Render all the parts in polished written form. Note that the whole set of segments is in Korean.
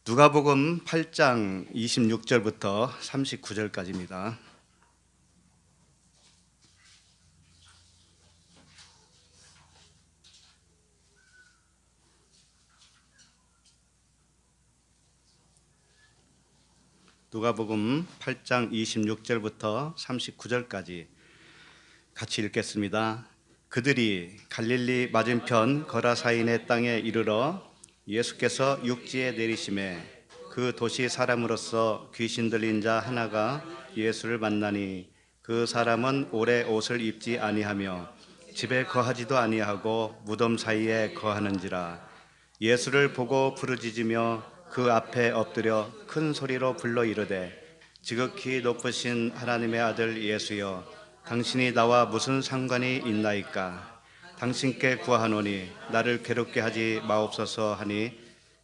누가복음 8장 26절부터 39절까지입니다. 누가복음 8장 26절부터 39절까지 같이 읽겠습니다. 그들이 갈릴리 맞은편 거라사인의 땅에 이르러 예수께서 육지에 내리심에 그 도시 사람으로서 귀신 들린 자 하나가 예수를 만나니 그 사람은 오래 옷을 입지 아니하며 집에 거하지도 아니하고 무덤 사이에 거하는지라. 예수를 보고 부르짖으며 그 앞에 엎드려 큰 소리로 불러 이르되 지극히 높으신 하나님의 아들 예수여, 당신이 나와 무슨 상관이 있나이까? 당신께 구하노니 나를 괴롭게 하지 마옵소서 하니,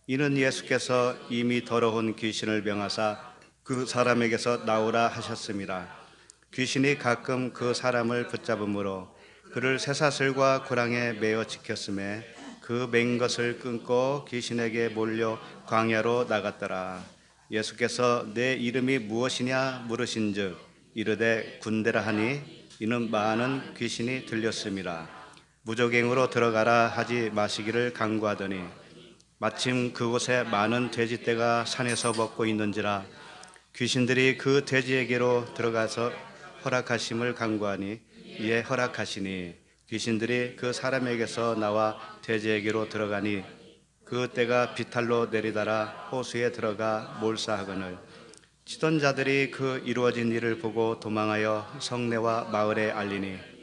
이는 예수께서 이미 더러운 귀신을 명하사 그 사람에게서 나오라 하셨습니다. 귀신이 가끔 그 사람을 붙잡음으로 그를 쇠사슬과 고랑에 매어 지켰음에 그 맨 것을 끊고 귀신에게 몰려 광야로 나갔더라. 예수께서 내 이름이 무엇이냐 물으신즉 이르되 군대라 하니, 이는 많은 귀신이 들렸음이라. 무적행으로 들어가라 하지 마시기를 간구하더니 마침 그곳에 많은 돼지떼가 산에서 먹고 있는지라. 귀신들이 그 돼지에게로 들어가서 허락하심을 간구하니 이에 허락하시니 귀신들이 그 사람에게서 나와 돼지에게로 들어가니 그 떼가 비탈로 내리달아 호수에 들어가 몰사하거늘, 치던 자들이 그 이루어진 일을 보고 도망하여 성내와 마을에 알리니,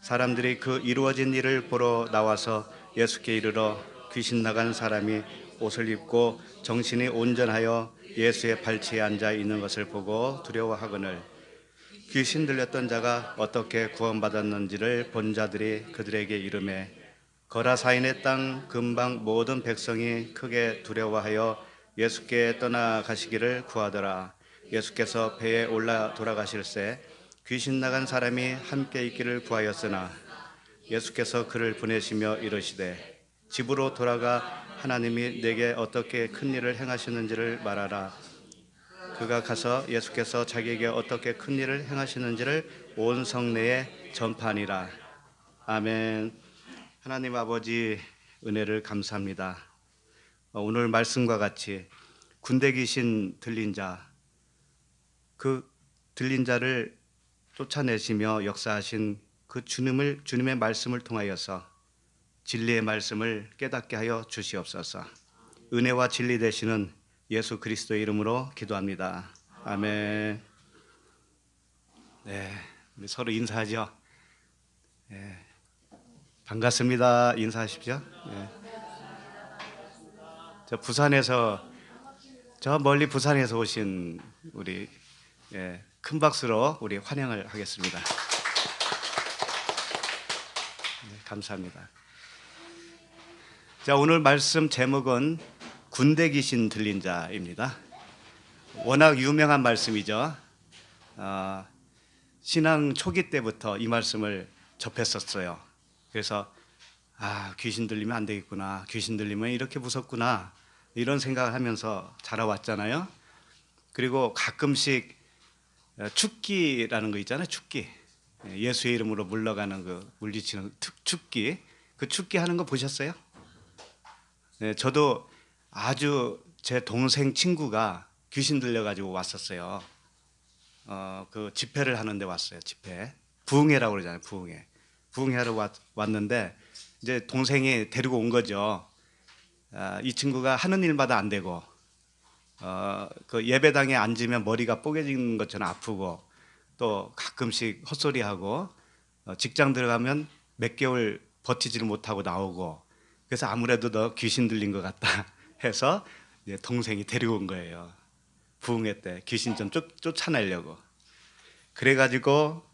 사람들이 그 이루어진 일을 보러 나와서 예수께 이르러 귀신 나간 사람이 옷을 입고 정신이 온전하여 예수의 발치에 앉아 있는 것을 보고 두려워하거늘, 귀신 들렸던 자가 어떻게 구원받았는지를 본 자들이 그들에게 이르매 거라사인의 땅 근방 모든 백성이 크게 두려워하여 예수께 떠나가시기를 구하더라. 예수께서 배에 올라 돌아가실새 귀신 나간 사람이 함께 있기를 구하였으나 예수께서 그를 보내시며 이르시되 집으로 돌아가 하나님이 내게 어떻게 큰 일을 행하시는지를 말하라. 그가 가서 예수께서 자기에게 어떻게 큰 일을 행하시는지를 온 성내에 전파하니라. 아멘. 하나님 아버지, 은혜를 감사합니다. 오늘 말씀과 같이 군대 귀신 들린 자, 그 들린 자를 쫓아내시며 역사하신 그 주님의 말씀을 통하여서 진리의 말씀을 깨닫게 하여 주시옵소서. 은혜와 진리 되시는 예수 그리스도의 이름으로 기도합니다. 아멘. 네, 우리 서로 인사하죠. 네, 반갑습니다. 인사하십시오. 네. 저 멀리 부산에서 오신 우리, 큰 박수로 우리 환영을 하겠습니다. 네, 감사합니다. 자, 오늘 말씀 제목은 군대 귀신 들린 자입니다. 워낙 유명한 말씀이죠. 신앙 초기 때부터 이 말씀을 접했었어요. 그래서 귀신 들리면 안 되겠구나, 귀신 들리면 이렇게 무섭구나, 이런 생각을 하면서 자라왔잖아요. 그리고 가끔씩 축기라는 거 있잖아요. 축기, 예수의 이름으로 물러가는 그 물리치는 축기, 그 축기 하는 거 보셨어요? 네, 저도 아주 제 동생 친구가 귀신 들려가지고 왔었어요. 그 집회를 하는데 왔어요. 집회, 부흥회라고 그러잖아요. 부흥회하러 왔는데 이제 동생이 데리고 온 거죠. 이 친구가 하는 일마다 안 되고, 그 예배당에 앉으면 머리가 뽀개진 것처럼 아프고, 또 가끔씩 헛소리하고, 직장 들어가면 몇 개월 버티지를 못하고 나오고, 그래서 아무래도 너 귀신 들린 것 같다 해서 이제 동생이 데리고 온 거예요. 부흥회 때 귀신 좀 쫓아내려고. 그래가지고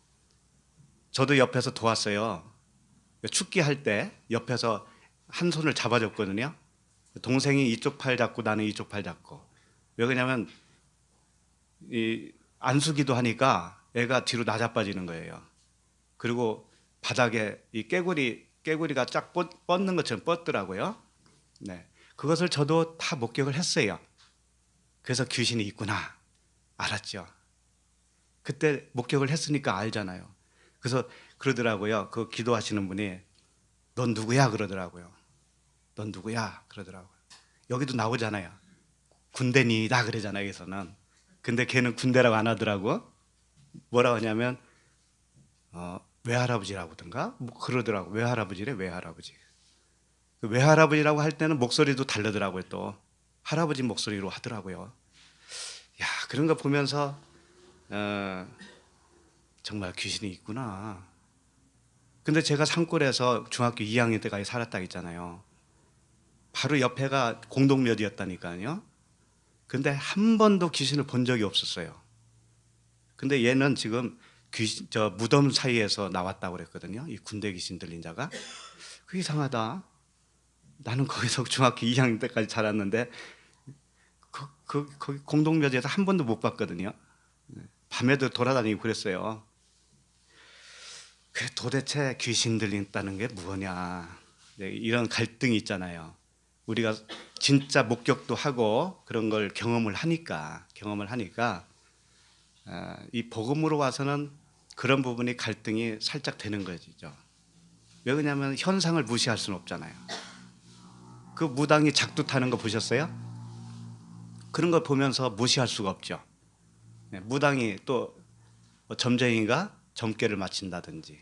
저도 옆에서 도왔어요. 축기 할 때 옆에서 한 손을 잡아줬거든요. 동생이 이쪽 팔 잡고 나는 이쪽 팔 잡고. 왜 그러냐면 이 안수기도 하니까 애가 뒤로 나자빠지는 거예요. 그리고 바닥에 이 깨구리가 쫙 뻗는 것처럼 뻗더라고요. 네, 그것을 저도 다 목격을 했어요. 그래서 귀신이 있구나 알았죠. 그때 목격을 했으니까 알잖아요. 그래서 그러더라고요. 그 기도하시는 분이 넌 누구야 그러더라고요. 넌 누구야 그러더라고요. 여기도 나오잖아요. 군대니다 그러잖아요. 여기서는. 근데 걔는 군대라고 안 하더라고. 뭐라고 하냐면 외할아버지라고든가 뭐 그러더라고. 외할아버지래 외할아버지. 그 외할아버지라고 할 때는 목소리도 다르더라고요. 또 할아버지 목소리로 하더라고요. 야, 그런 거 보면서 정말 귀신이 있구나. 근데 제가 산골에서 중학교 2학년 때까지 살았다 했잖아요. 바로 옆에가 공동묘지였다니까요. 근데 한 번도 귀신을 본 적이 없었어요. 근데 얘는 지금 저 무덤 사이에서 나왔다고 그랬거든요. 이 군대 귀신 들린 자가. 그 이상하다. 나는 거기서 중학교 2학년 때까지 자랐는데 거기 공동묘지에서 한 번도 못 봤거든요. 밤에도 돌아다니고 그랬어요. 그래 도대체 귀신 들린다는 게 뭐냐. 이런 갈등이 있잖아요. 우리가 진짜 목격도 하고 그런 걸 경험을 하니까 이 복음으로 와서는 그런 부분이 갈등이 살짝 되는 거죠. 왜 그러냐면 현상을 무시할 수는 없잖아요. 그 무당이 작두 타는 거 보셨어요? 그런 걸 보면서 무시할 수가 없죠. 무당이 또 점쟁이가 점괘를 맞춘다든지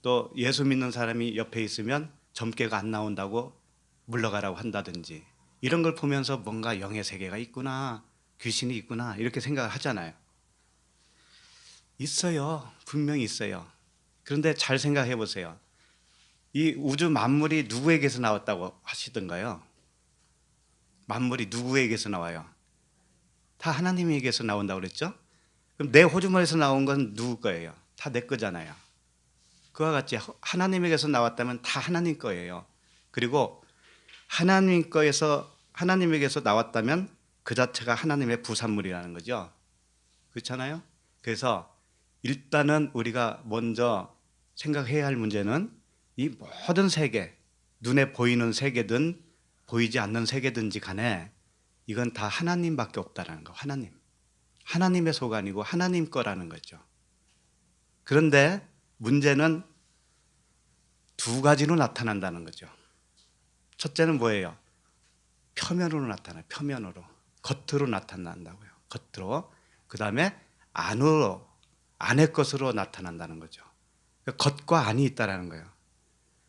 또 예수 믿는 사람이 옆에 있으면 점괘가 안 나온다고 물러가라고 한다든지 이런 걸 보면서 뭔가 영의 세계가 있구나, 귀신이 있구나 이렇게 생각을 하잖아요. 있어요. 분명히 있어요. 그런데 잘 생각해 보세요. 이 우주 만물이 누구에게서 나왔다고 하시던가요? 만물이 누구에게서 나와요? 다 하나님에게서 나온다고 그랬죠? 그럼 내 호주머니에서 나온 건 누구 거예요? 다 내 거잖아요. 그와 같이 하나님에게서 나왔다면 다 하나님 거예요. 그리고 하나님에게서 나왔다면 그 자체가 하나님의 부산물이라는 거죠. 그렇잖아요? 그래서 일단은 우리가 먼저 생각해야 할 문제는 이 모든 세계, 눈에 보이는 세계든 보이지 않는 세계든지 간에 이건 다 하나님밖에 없다라는 거. 하나님의 소관이고 하나님 거라는 거죠. 그런데 문제는 두 가지로 나타난다는 거죠. 첫째는 뭐예요? 표면으로 나타나요. 표면으로. 겉으로 나타난다고요. 겉으로. 그 다음에 안으로, 안의 것으로 나타난다는 거죠. 겉과 안이 있다라는 거예요.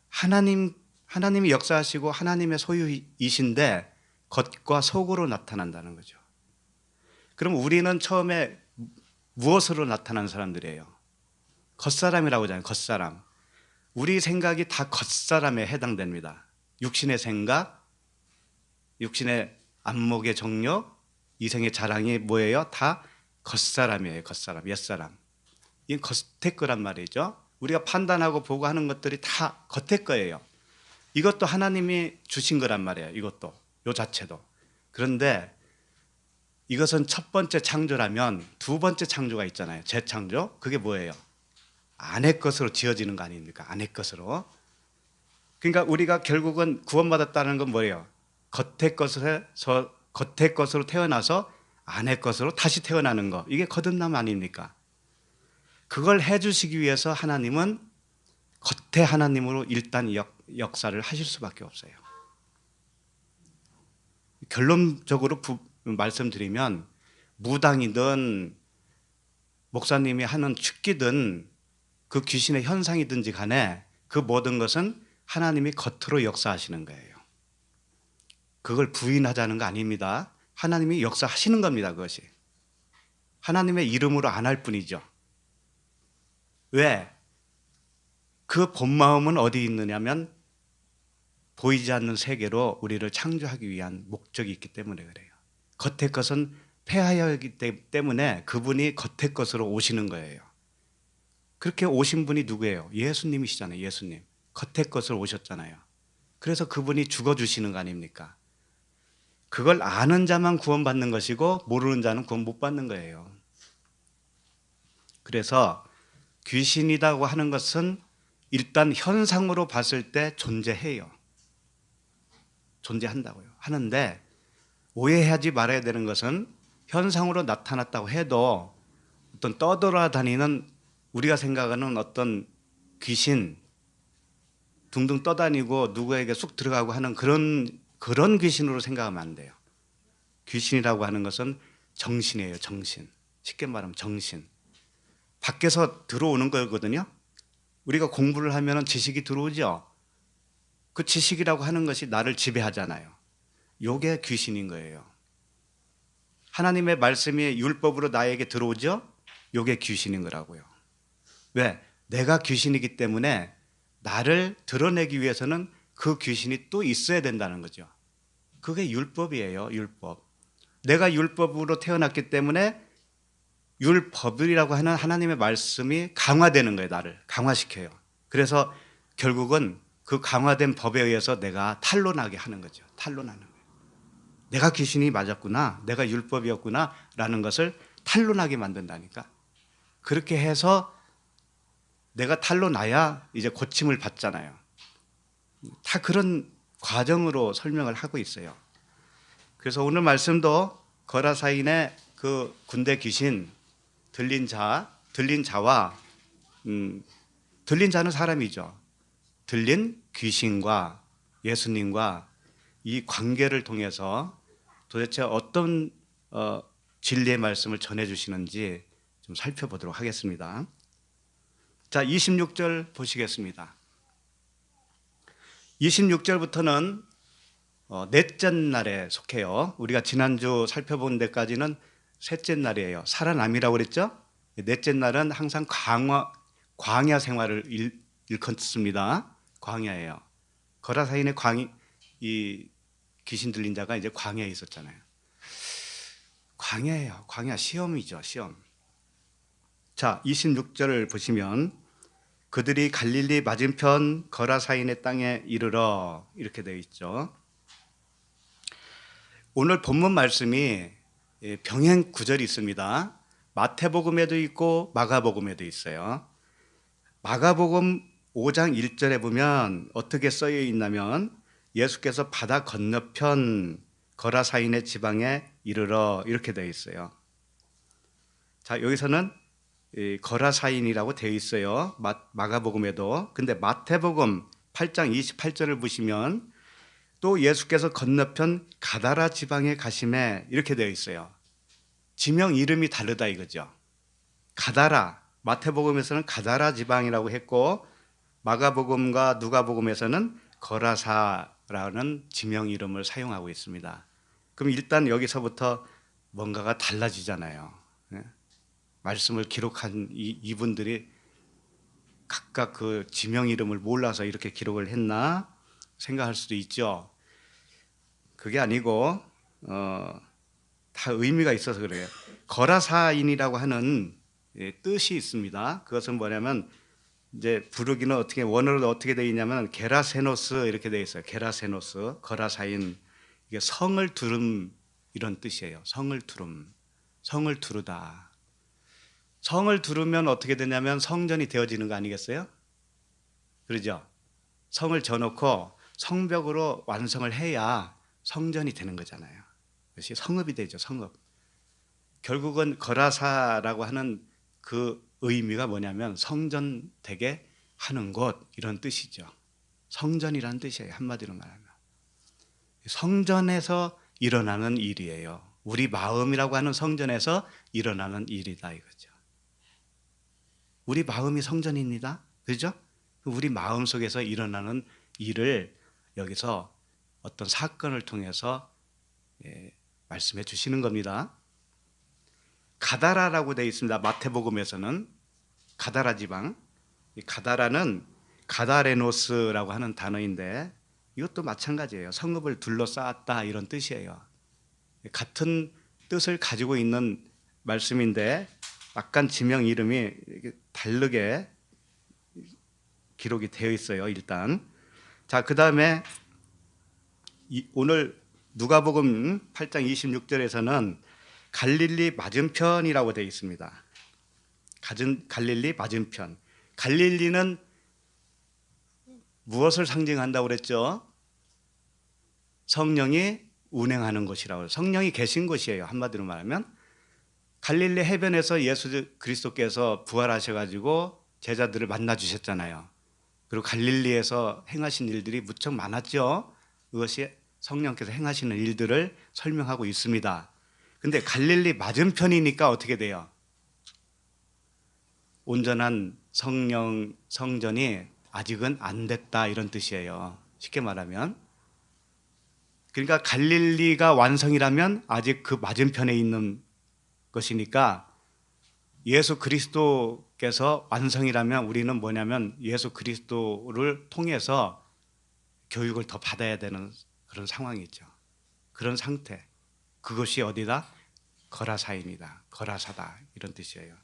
하나님이 역사하시고 하나님의 소유이신데 겉과 속으로 나타난다는 거죠. 그럼 우리는 처음에 무엇으로 나타난 사람들이에요? 겉사람이라고 하잖아요. 겉사람. 우리 생각이 다 겉사람에 해당됩니다. 육신의 생각, 육신의 안목의 정욕, 이생의 자랑이 뭐예요? 다 겉사람이에요. 겉사람, 옛사람. 이건 겉의 거란 말이죠. 우리가 판단하고 보고 하는 것들이 다 겉의 거예요. 이것도 하나님이 주신 거란 말이에요. 이것도, 요 자체도. 그런데 이것은 첫 번째 창조라면 두 번째 창조가 있잖아요. 재창조. 그게 뭐예요? 안의 것으로 지어지는 거 아닙니까? 안의 것으로. 그러니까 우리가 결국은 구원받았다는 건 뭐예요? 겉의 것으로 태어나서 안의 것으로 다시 태어나는 거. 이게 거듭남 아닙니까? 그걸 해주시기 위해서 하나님은 겉의 하나님으로 일단 역사를 하실 수밖에 없어요. 결론적으로 말씀드리면 무당이든 목사님이 하는 축기든 그 귀신의 현상이든지 간에 그 모든 것은 하나님이 겉으로 역사하시는 거예요. 그걸 부인하자는 거 아닙니다. 하나님이 역사하시는 겁니다. 그것이. 하나님의 이름으로 안 할 뿐이죠. 왜? 그 본마음은 어디 있느냐면 보이지 않는 세계로 우리를 창조하기 위한 목적이 있기 때문에 그래요. 겉의 것은 폐하였기 때문에 그분이 겉의 것으로 오시는 거예요. 그렇게 오신 분이 누구예요? 예수님이시잖아요. 예수님. 겉의 것으로 오셨잖아요. 그래서 그분이 죽어주시는 거 아닙니까? 그걸 아는 자만 구원받는 것이고 모르는 자는 구원 못 받는 거예요. 그래서 귀신이라고 하는 것은 일단 현상으로 봤을 때 존재해요. 존재한다고요. 하는데 오해하지 말아야 되는 것은 현상으로 나타났다고 해도 어떤 떠돌아다니는 우리가 생각하는 어떤 귀신, 둥둥 떠다니고 누구에게 쑥 들어가고 하는 그런 귀신으로 생각하면 안 돼요. 귀신이라고 하는 것은 정신이에요, 정신. 쉽게 말하면 정신. 밖에서 들어오는 거거든요. 우리가 공부를 하면 지식이 들어오죠. 그 지식이라고 하는 것이 나를 지배하잖아요. 요게 귀신인 거예요. 하나님의 말씀이 율법으로 나에게 들어오죠. 요게 귀신인 거라고요. 왜? 내가 귀신이기 때문에 나를 드러내기 위해서는 그 귀신이 또 있어야 된다는 거죠. 그게 율법이에요, 율법. 내가 율법으로 태어났기 때문에 율법이라고 하는 하나님의 말씀이 강화되는 거예요. 나를 강화시켜요. 그래서 결국은 그 강화된 법에 의해서 내가 탄론하게 하는 거죠. 탄론하는 거예요. 내가 귀신이 맞았구나, 내가 율법이었구나 라는 것을 탄론하게 만든다니까. 그렇게 해서 내가 탄론나야 이제 고침을 받잖아요. 다 그런 과정으로 설명을 하고 있어요. 그래서 오늘 말씀도 거라사인의 그 군대 귀신 들린 자와 들린 자는 사람이죠. 들린 귀신과 예수님과 이 관계를 통해서 도대체 어떤 진리의 말씀을 전해주시는지 좀 살펴보도록 하겠습니다. 자, 26절 보시겠습니다. 26절부터는 넷째 날에 속해요. 우리가 지난주 살펴본 데까지는 셋째 날이에요. 살아남이라고 그랬죠? 넷째 날은 항상 광야 생활을 일컫습니다. 광야예요. 거라사인의 이 귀신 들린 자가 이제 광야에 있었잖아요. 광야예요. 광야 시험이죠. 시험. 자, 26절을 보시면 그들이 갈릴리 맞은편 거라사인의 땅에 이르러 이렇게 되어 있죠. 오늘 본문 말씀이 병행 구절이 있습니다. 마태복음에도 있고 마가복음에도 있어요. 마가복음 5장 1절에 보면 어떻게 쓰여 있냐면 예수께서 바다 건너편 거라사인의 지방에 이르러 이렇게 되어 있어요. 자, 여기서는 거라사인이라고 되어 있어요. 마가복음에도. 근데 마태복음 8장 28절을 보시면 또 예수께서 건너편 가다라 지방에 가심에 이렇게 되어 있어요. 지명 이름이 다르다 이거죠. 가다라, 마태복음에서는 가다라 지방이라고 했고 마가복음과 누가복음에서는 거라사라는 지명 이름을 사용하고 있습니다. 그럼 일단 여기서부터 뭔가가 달라지잖아요. 말씀을 기록한 이분들이 각각 그 지명 이름을 몰라서 이렇게 기록을 했나 생각할 수도 있죠. 그게 아니고 다 의미가 있어서 그래요. 거라사인이라고 하는 뜻이 있습니다. 그것은 뭐냐면 이제 부르기는 어떻게 원어로 어떻게 되어 있냐면 게라세노스 이렇게 되어 있어요. 게라세노스, 거라사인. 이게 성을 두름 이런 뜻이에요. 성을 두름, 성을 두르다. 성을 두르면 어떻게 되냐면 성전이 되어지는 거 아니겠어요? 그러죠? 성을 져놓고 성벽으로 완성을 해야 성전이 되는 거잖아요. 그것이 성읍이 되죠. 성읍. 결국은 거라사라고 하는 그 의미가 뭐냐면 성전 되게 하는 곳 이런 뜻이죠. 성전이라는 뜻이에요. 한마디로 말하면. 성전에서 일어나는 일이에요. 우리 마음이라고 하는 성전에서 일어나는 일이다 이거죠. 우리 마음이 성전입니다. 그렇죠? 우리 마음 속에서 일어나는 일을 여기서 어떤 사건을 통해서 말씀해 주시는 겁니다. 가다라라고 되어 있습니다. 마태복음에서는 가다라 지방. 가다라는 가다레노스라고 하는 단어인데 이것도 마찬가지예요. 성읍을 둘러싸았다 이런 뜻이에요. 같은 뜻을 가지고 있는 말씀인데 약간 지명 이름이 다르게 기록이 되어 있어요. 일단 자, 그 다음에 오늘 누가복음 8장 26절에서는 갈릴리 맞은편이라고 되어 있습니다. 갈릴리 맞은편. 갈릴리는 무엇을 상징한다고 그랬죠? 성령이 운행하는 곳이라고, 성령이 계신 곳이에요. 한마디로 말하면 갈릴리 해변에서 예수 그리스도께서 부활하셔가지고 제자들을 만나 주셨잖아요. 그리고 갈릴리에서 행하신 일들이 무척 많았죠. 그것이 성령께서 행하시는 일들을 설명하고 있습니다. 근데 갈릴리 맞은편이니까 어떻게 돼요? 온전한 성전이 아직은 안 됐다, 이런 뜻이에요. 쉽게 말하면. 그러니까 갈릴리가 완성이라면 아직 그 맞은편에 있는 것이니까, 예수 그리스도께서 완성이라면 우리는 뭐냐면 예수 그리스도를 통해서 교육을 더 받아야 되는 그런 상황이죠. 그런 상태. 그것이 어디다? 거라사인이다. 거라사다. 이런 뜻이에요.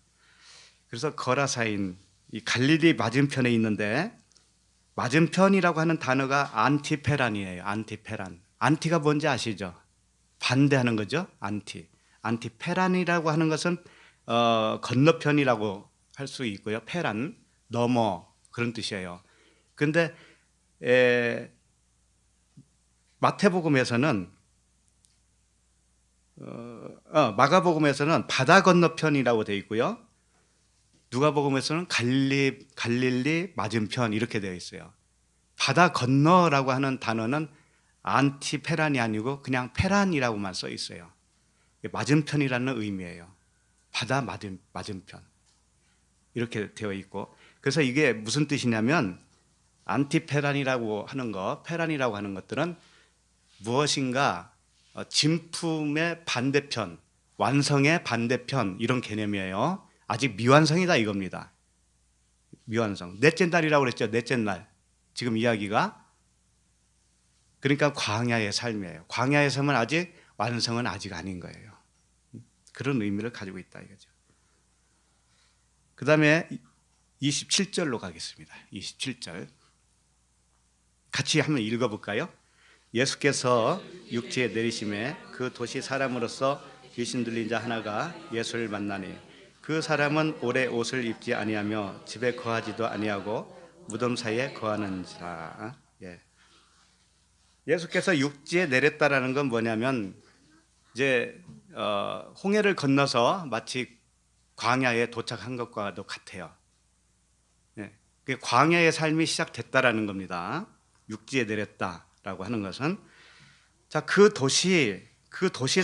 그래서 거라사인, 이 갈릴리 맞은편에 있는데, 맞은편이라고 하는 단어가 안티페란이에요. 안티페란. 안티가 뭔지 아시죠? 반대하는 거죠. 안티페란이라고 하는 것은 건너편이라고 할 수 있고요. 페란, 넘어, 그런 뜻이에요. 그런데 마태복음에서는 마가복음에서는 바다 건너편이라고 되어 있고요. 누가복음에서는 갈릴리 맞은편, 이렇게 되어 있어요. 바다 건너라고 하는 단어는 안티페란이 아니고 그냥 페란이라고만 써 있어요. 맞은편이라는 의미예요. 바다 맞은편, 이렇게 되어 있고, 그래서 이게 무슨 뜻이냐면, 안티페란이라고 하는 것, 페란이라고 하는 것들은 무엇인가 진품의 반대편, 완성의 반대편, 이런 개념이에요. 아직 미완성이다, 이겁니다. 미완성. 넷째 날이라고 그랬죠. 넷째 날. 지금 이야기가. 그러니까 광야의 삶이에요. 광야의 삶은 아직 완성은 아직 아닌 거예요. 그런 의미를 가지고 있다, 이거죠. 그 다음에 27절로 가겠습니다. 27절. 같이 한번 읽어볼까요? 예수께서 육지에 내리심에 그 도시 사람으로서 귀신 들린 자 하나가 예수를 만나니, 그 사람은 오래 옷을 입지 아니하며 집에 거하지도 아니하고 무덤 사이에 거하는지라. 예수께서 육지에 내렸다라는 건 뭐냐면, 이제 홍해를 건너서 마치 광야에 도착한 것과도 같아요. 광야의 삶이 시작됐다라는 겁니다. 육지에 내렸다라고 하는 것은, 자, 그 도시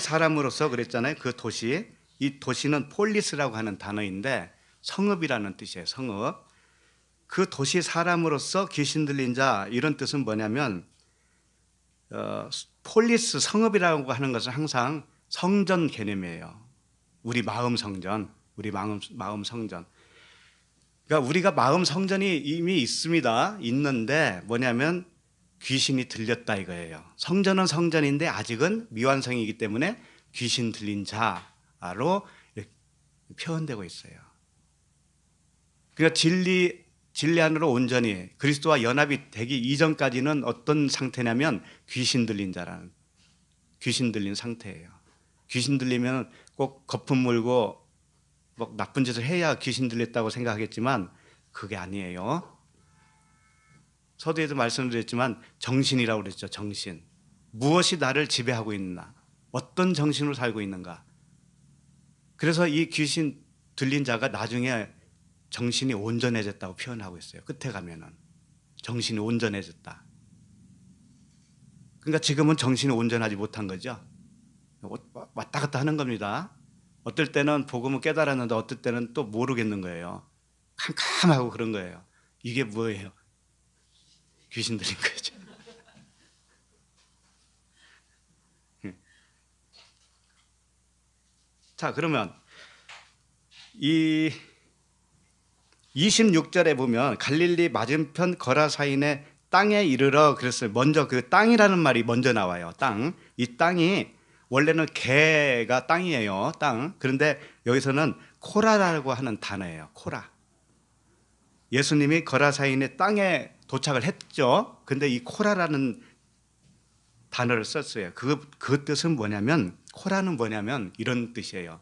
사람으로서 그랬잖아요. 그 도시, 이 도시는 폴리스라고 하는 단어인데 성읍이라는 뜻이에요. 성읍. 그 도시 사람으로서 귀신 들린 자, 이런 뜻은 뭐냐면, 폴리스, 성읍이라고 하는 것은 항상 성전 개념이에요. 우리 마음 성전, 우리 마음 성전. 그러니까 우리가 마음 성전이 이미 있는데 뭐냐면 귀신이 들렸다, 이거예요. 성전은 성전인데 아직은 미완성이기 때문에 귀신 들린 자로 표현되고 있어요. 그러니까 진리 안으로 온전히 그리스도와 연합이 되기 이전까지는 어떤 상태냐면 귀신 들린 상태예요. 귀신 들리면 꼭 거품 물고 뭐 나쁜 짓을 해야 귀신 들렸다고 생각하겠지만 그게 아니에요. 서두에도 말씀드렸지만 정신이라고 그랬죠. 정신. 무엇이 나를 지배하고 있나? 어떤 정신으로 살고 있는가? 그래서 이 귀신 들린 자가 나중에 정신이 온전해졌다고 표현하고 있어요. 끝에 가면은 정신이 온전해졌다. 그러니까 지금은 정신이 온전하지 못한 거죠. 왔다 갔다 하는 겁니다. 어떨 때는 복음을 깨달았는데 어떨 때는 또 모르겠는 거예요. 캄캄하고 그런 거예요. 이게 뭐예요? 귀신 들린 거죠. 자, 그러면 이 26절에 보면 갈릴리 맞은편 거라사인의 땅에 이르러 그랬어요. 먼저 그 땅이라는 말이 먼저 나와요. 땅. 이 땅이 원래는 개가 땅이에요. 땅. 그런데 여기서는 코라라고 하는 단어예요. 코라. 예수님이 거라사인의 땅에 도착을 했죠. 근데 이 코라라는 단어를 썼어요. 그 뜻은 뭐냐면, 코라는 뭐냐면 이런 뜻이에요.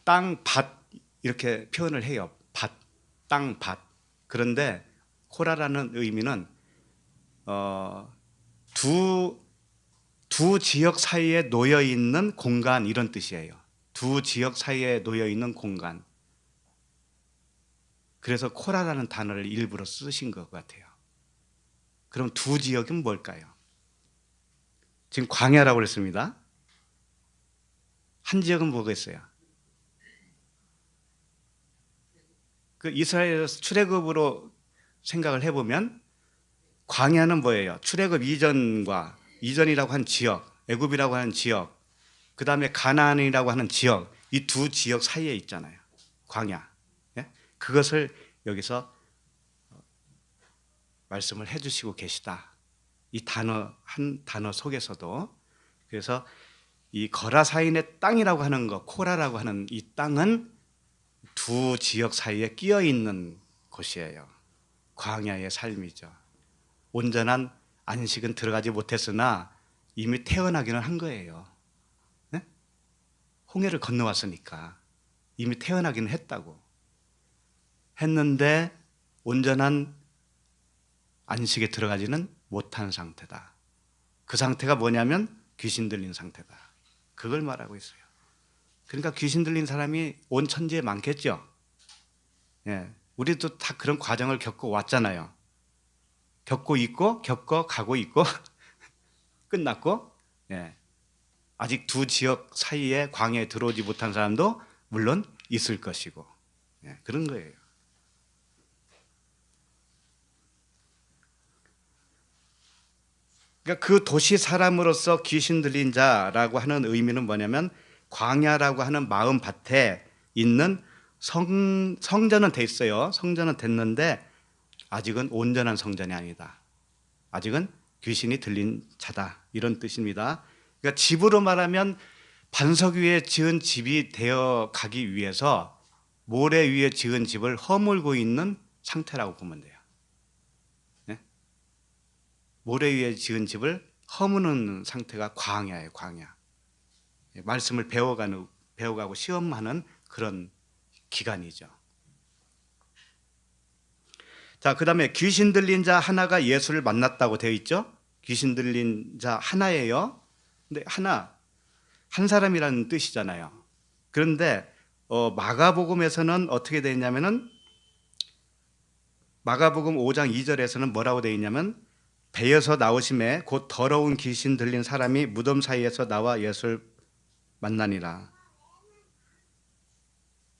땅, 밭, 이렇게 표현을 해요. 밭, 땅, 밭. 그런데 코라라는 의미는 두 두 지역 사이에 놓여 있는 공간 이런 뜻이에요. 두 지역 사이에 놓여 있는 공간. 그래서 코라라는 단어를 일부러 쓰신 것 같아요. 그럼 두 지역은 뭘까요? 지금 광야라고 그랬습니다. 한 지역은 뭐겠어요? 그 이스라엘에서 출애굽으로 생각을 해보면 광야는 뭐예요? 출애굽 이전이라고 한 지역, 애굽이라고 하는 지역, 그 다음에 가나안이라고 하는 지역, 이 두 지역 사이에 있잖아요. 광야. 예? 그것을 여기서 말씀을 해주시고 계시다. 이 단어 한 단어 속에서도. 그래서 이 거라사인의 땅이라고 하는 것, 코라라고 하는 이 땅은 두 지역 사이에 끼어 있는 곳이에요. 광야의 삶이죠. 온전한 안식은 들어가지 못했으나 이미 태어나기는 한 거예요. 네? 홍해를 건너왔으니까 이미 태어나기는 했는데 온전한 안식에 들어가지는 못한 상태다. 그 상태가 뭐냐면 귀신 들린 상태다. 그걸 말하고 있어요. 그러니까 귀신 들린 사람이 온 천지에 많겠죠. 예, 우리도 다 그런 과정을 겪고 왔잖아요. 겪고 있고, 겪어 가고 있고, 끝났고, 예, 아직 두 지역 사이에 광야에 들어오지 못한 사람도 물론 있을 것이고, 예, 그런 거예요. 그러니까 그 도시 사람으로서 귀신 들린 자라고 하는 의미는 뭐냐면 광야라고 하는 마음 밭에 있는 성전은 돼 있어요. 성전은 됐는데 아직은 온전한 성전이 아니다. 아직은 귀신이 들린 자다. 이런 뜻입니다. 그러니까 집으로 말하면 반석 위에 지은 집이 되어 가기 위해서 모래 위에 지은 집을 허물고 있는 상태라고 보면 돼요. 네? 모래 위에 지은 집을 허무는 상태가 광야예요. 광야. 말씀을 배워가고 시험하는 그런 기간이죠. 자, 그 다음에 귀신 들린 자 하나가 예수를 만났다고 되어 있죠. 귀신 들린 자 하나예요. 근데 한 사람이라는 뜻이잖아요. 그런데 마가복음에서는 어떻게 되어 있냐면은 마가복음 5장 2절에서는 뭐라고 되어 있냐면 배에서 나오심에 곧 더러운 귀신 들린 사람이 무덤 사이에서 나와 예수를 만나니라.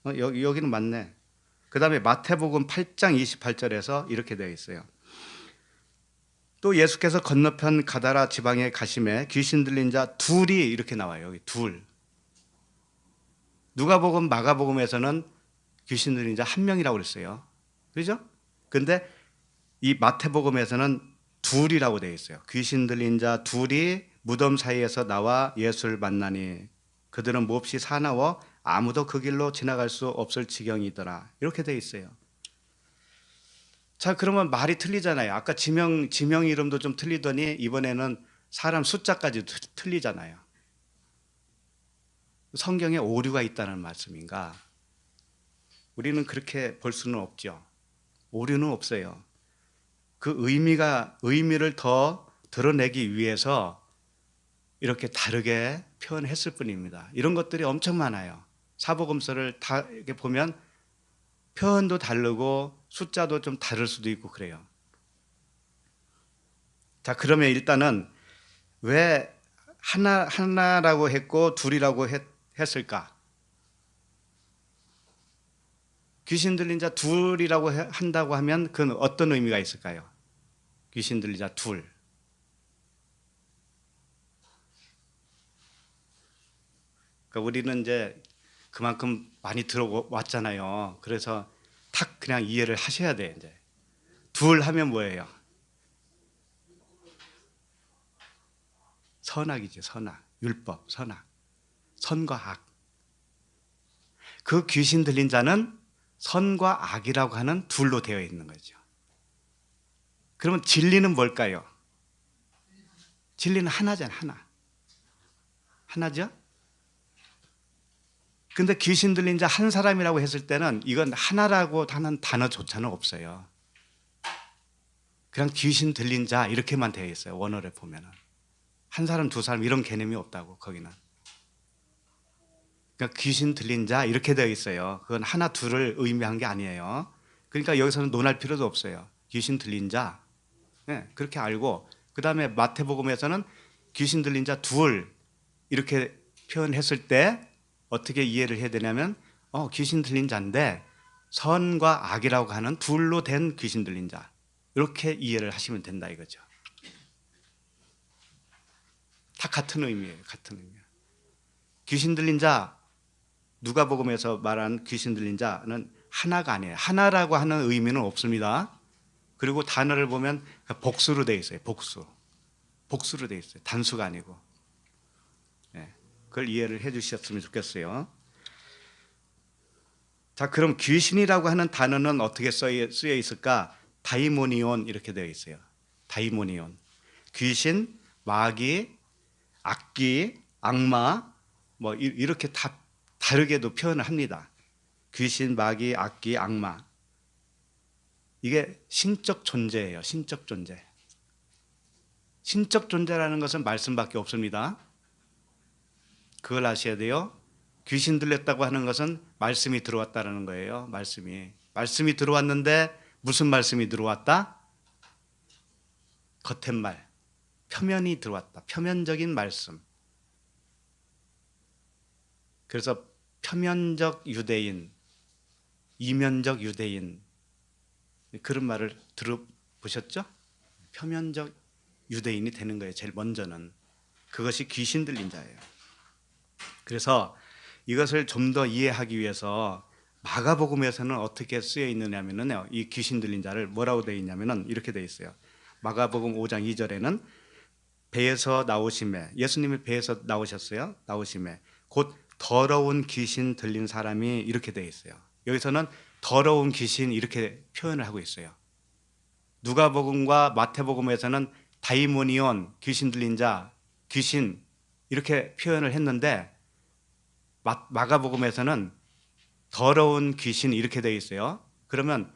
여기는 맞네. 그 다음에 마태복음 8장 28절에서 이렇게 되어 있어요. 또 예수께서 건너편 가다라 지방에 가심에 귀신 들린 자 둘이 이렇게 나와요. 여기 둘. 누가복음, 마가복음에서는 귀신 들린 자 한 명이라고 그랬어요. 그렇죠? 근데 이 마태복음에서는 둘이라고 되어 있어요. 귀신 들린 자 둘이 무덤 사이에서 나와 예수를 만나니 그들은 몹시 사나워 아무도 그 길로 지나갈 수 없을 지경이더라. 이렇게 되어 있어요. 자, 그러면 말이 틀리잖아요. 아까 지명 이름도 좀 틀리더니 이번에는 사람 숫자까지 틀리잖아요. 성경에 오류가 있다는 말씀인가? 우리는 그렇게 볼 수는 없죠. 오류는 없어요. 그 의미를 더 드러내기 위해서 이렇게 다르게 표현했을 뿐입니다. 이런 것들이 엄청 많아요. 사복음서를 다 이렇게 보면 표현도 다르고 숫자도 좀 다를 수도 있고 그래요. 자, 그러면 일단은 왜 하나라고 했고 둘이라고 했을까? 귀신 들린 자 둘이라고 한다고 하면 그건 어떤 의미가 있을까요? 귀신 들린 자 둘. 그러니까 우리는 이제 그만큼 많이 들어왔잖아요. 그래서 탁 그냥 이해를 하셔야 돼. 이제 둘 하면 뭐예요? 선악이죠. 선악, 율법, 선악, 선과 악. 그 귀신 들린 자는 선과 악이라고 하는 둘로 되어 있는 거죠. 그러면 진리는 뭘까요? 진리는 하나잖아요. 하나죠? 근데 귀신 들린 자 한 사람이라고 했을 때는 이건 하나라고 하는 단어조차는 없어요. 그냥 귀신 들린 자 이렇게만 되어 있어요. 원어를 보면은. 한 사람, 두 사람 이런 개념이 없다고 거기는. 그러니까 귀신 들린 자 이렇게 되어 있어요. 그건 하나 둘을 의미한 게 아니에요. 그러니까 여기서는 논할 필요도 없어요. 귀신 들린 자, 네, 그렇게 알고, 그 다음에 마태복음에서는 귀신 들린 자 둘 이렇게 표현했을 때 어떻게 이해를 해야 되냐면 귀신 들린 자인데 선과 악이라고 하는 둘로 된 귀신 들린 자, 이렇게 이해를 하시면 된다 이거죠. 다 같은 의미예요. 같은 의미. 귀신 들린 자, 누가복음에서 말한 귀신 들린 자는 하나가 아니에요. 하나라고 하는 의미는 없습니다. 그리고 단어를 보면 복수로 되어 있어요. 복수로 되어 있어요. 단수가 아니고. 네, 그걸 이해를 해 주셨으면 좋겠어요. 자, 그럼 귀신이라고 하는 단어는 어떻게 쓰여 있을까? 다이모니온 이렇게 되어 있어요. 다이모니온. 귀신, 마귀, 악귀, 악마, 뭐 이렇게 다 다르게도 표현을 합니다. 귀신, 마귀, 악귀, 악마. 이게 신적 존재예요. 신적 존재. 신적 존재라는 것은 말씀밖에 없습니다. 그걸 아셔야 돼요. 귀신 들렸다고 하는 것은 말씀이 들어왔다는 거예요. 말씀이 들어왔는데 무슨 말씀이 들어왔다? 겉텄말, 표면이 들어왔다. 표면적인 말씀. 그래서 표면적 유대인, 이면적 유대인, 그런 말을 들어보셨죠? 표면적 유대인이 되는 거예요. 제일 먼저는. 그것이 귀신 들린 자예요. 그래서 이것을 좀 더 이해하기 위해서 마가복음에서는 어떻게 쓰여 있느냐면요, 이 귀신 들린 자를 뭐라고 되어 있냐면은 이렇게 되어 있어요. 마가복음 5장 2절에는 배에서 나오심에, 예수님이 배에서 나오셨어요. 나오심에 곧 더러운 귀신 들린 사람이, 이렇게 되어 있어요. 여기서는 더러운 귀신 이렇게 표현을 하고 있어요. 누가복음과 마태복음에서는 다이모니온, 귀신 들린 자, 귀신 이렇게 표현을 했는데 마가복음에서는 더러운 귀신 이렇게 되어 있어요. 그러면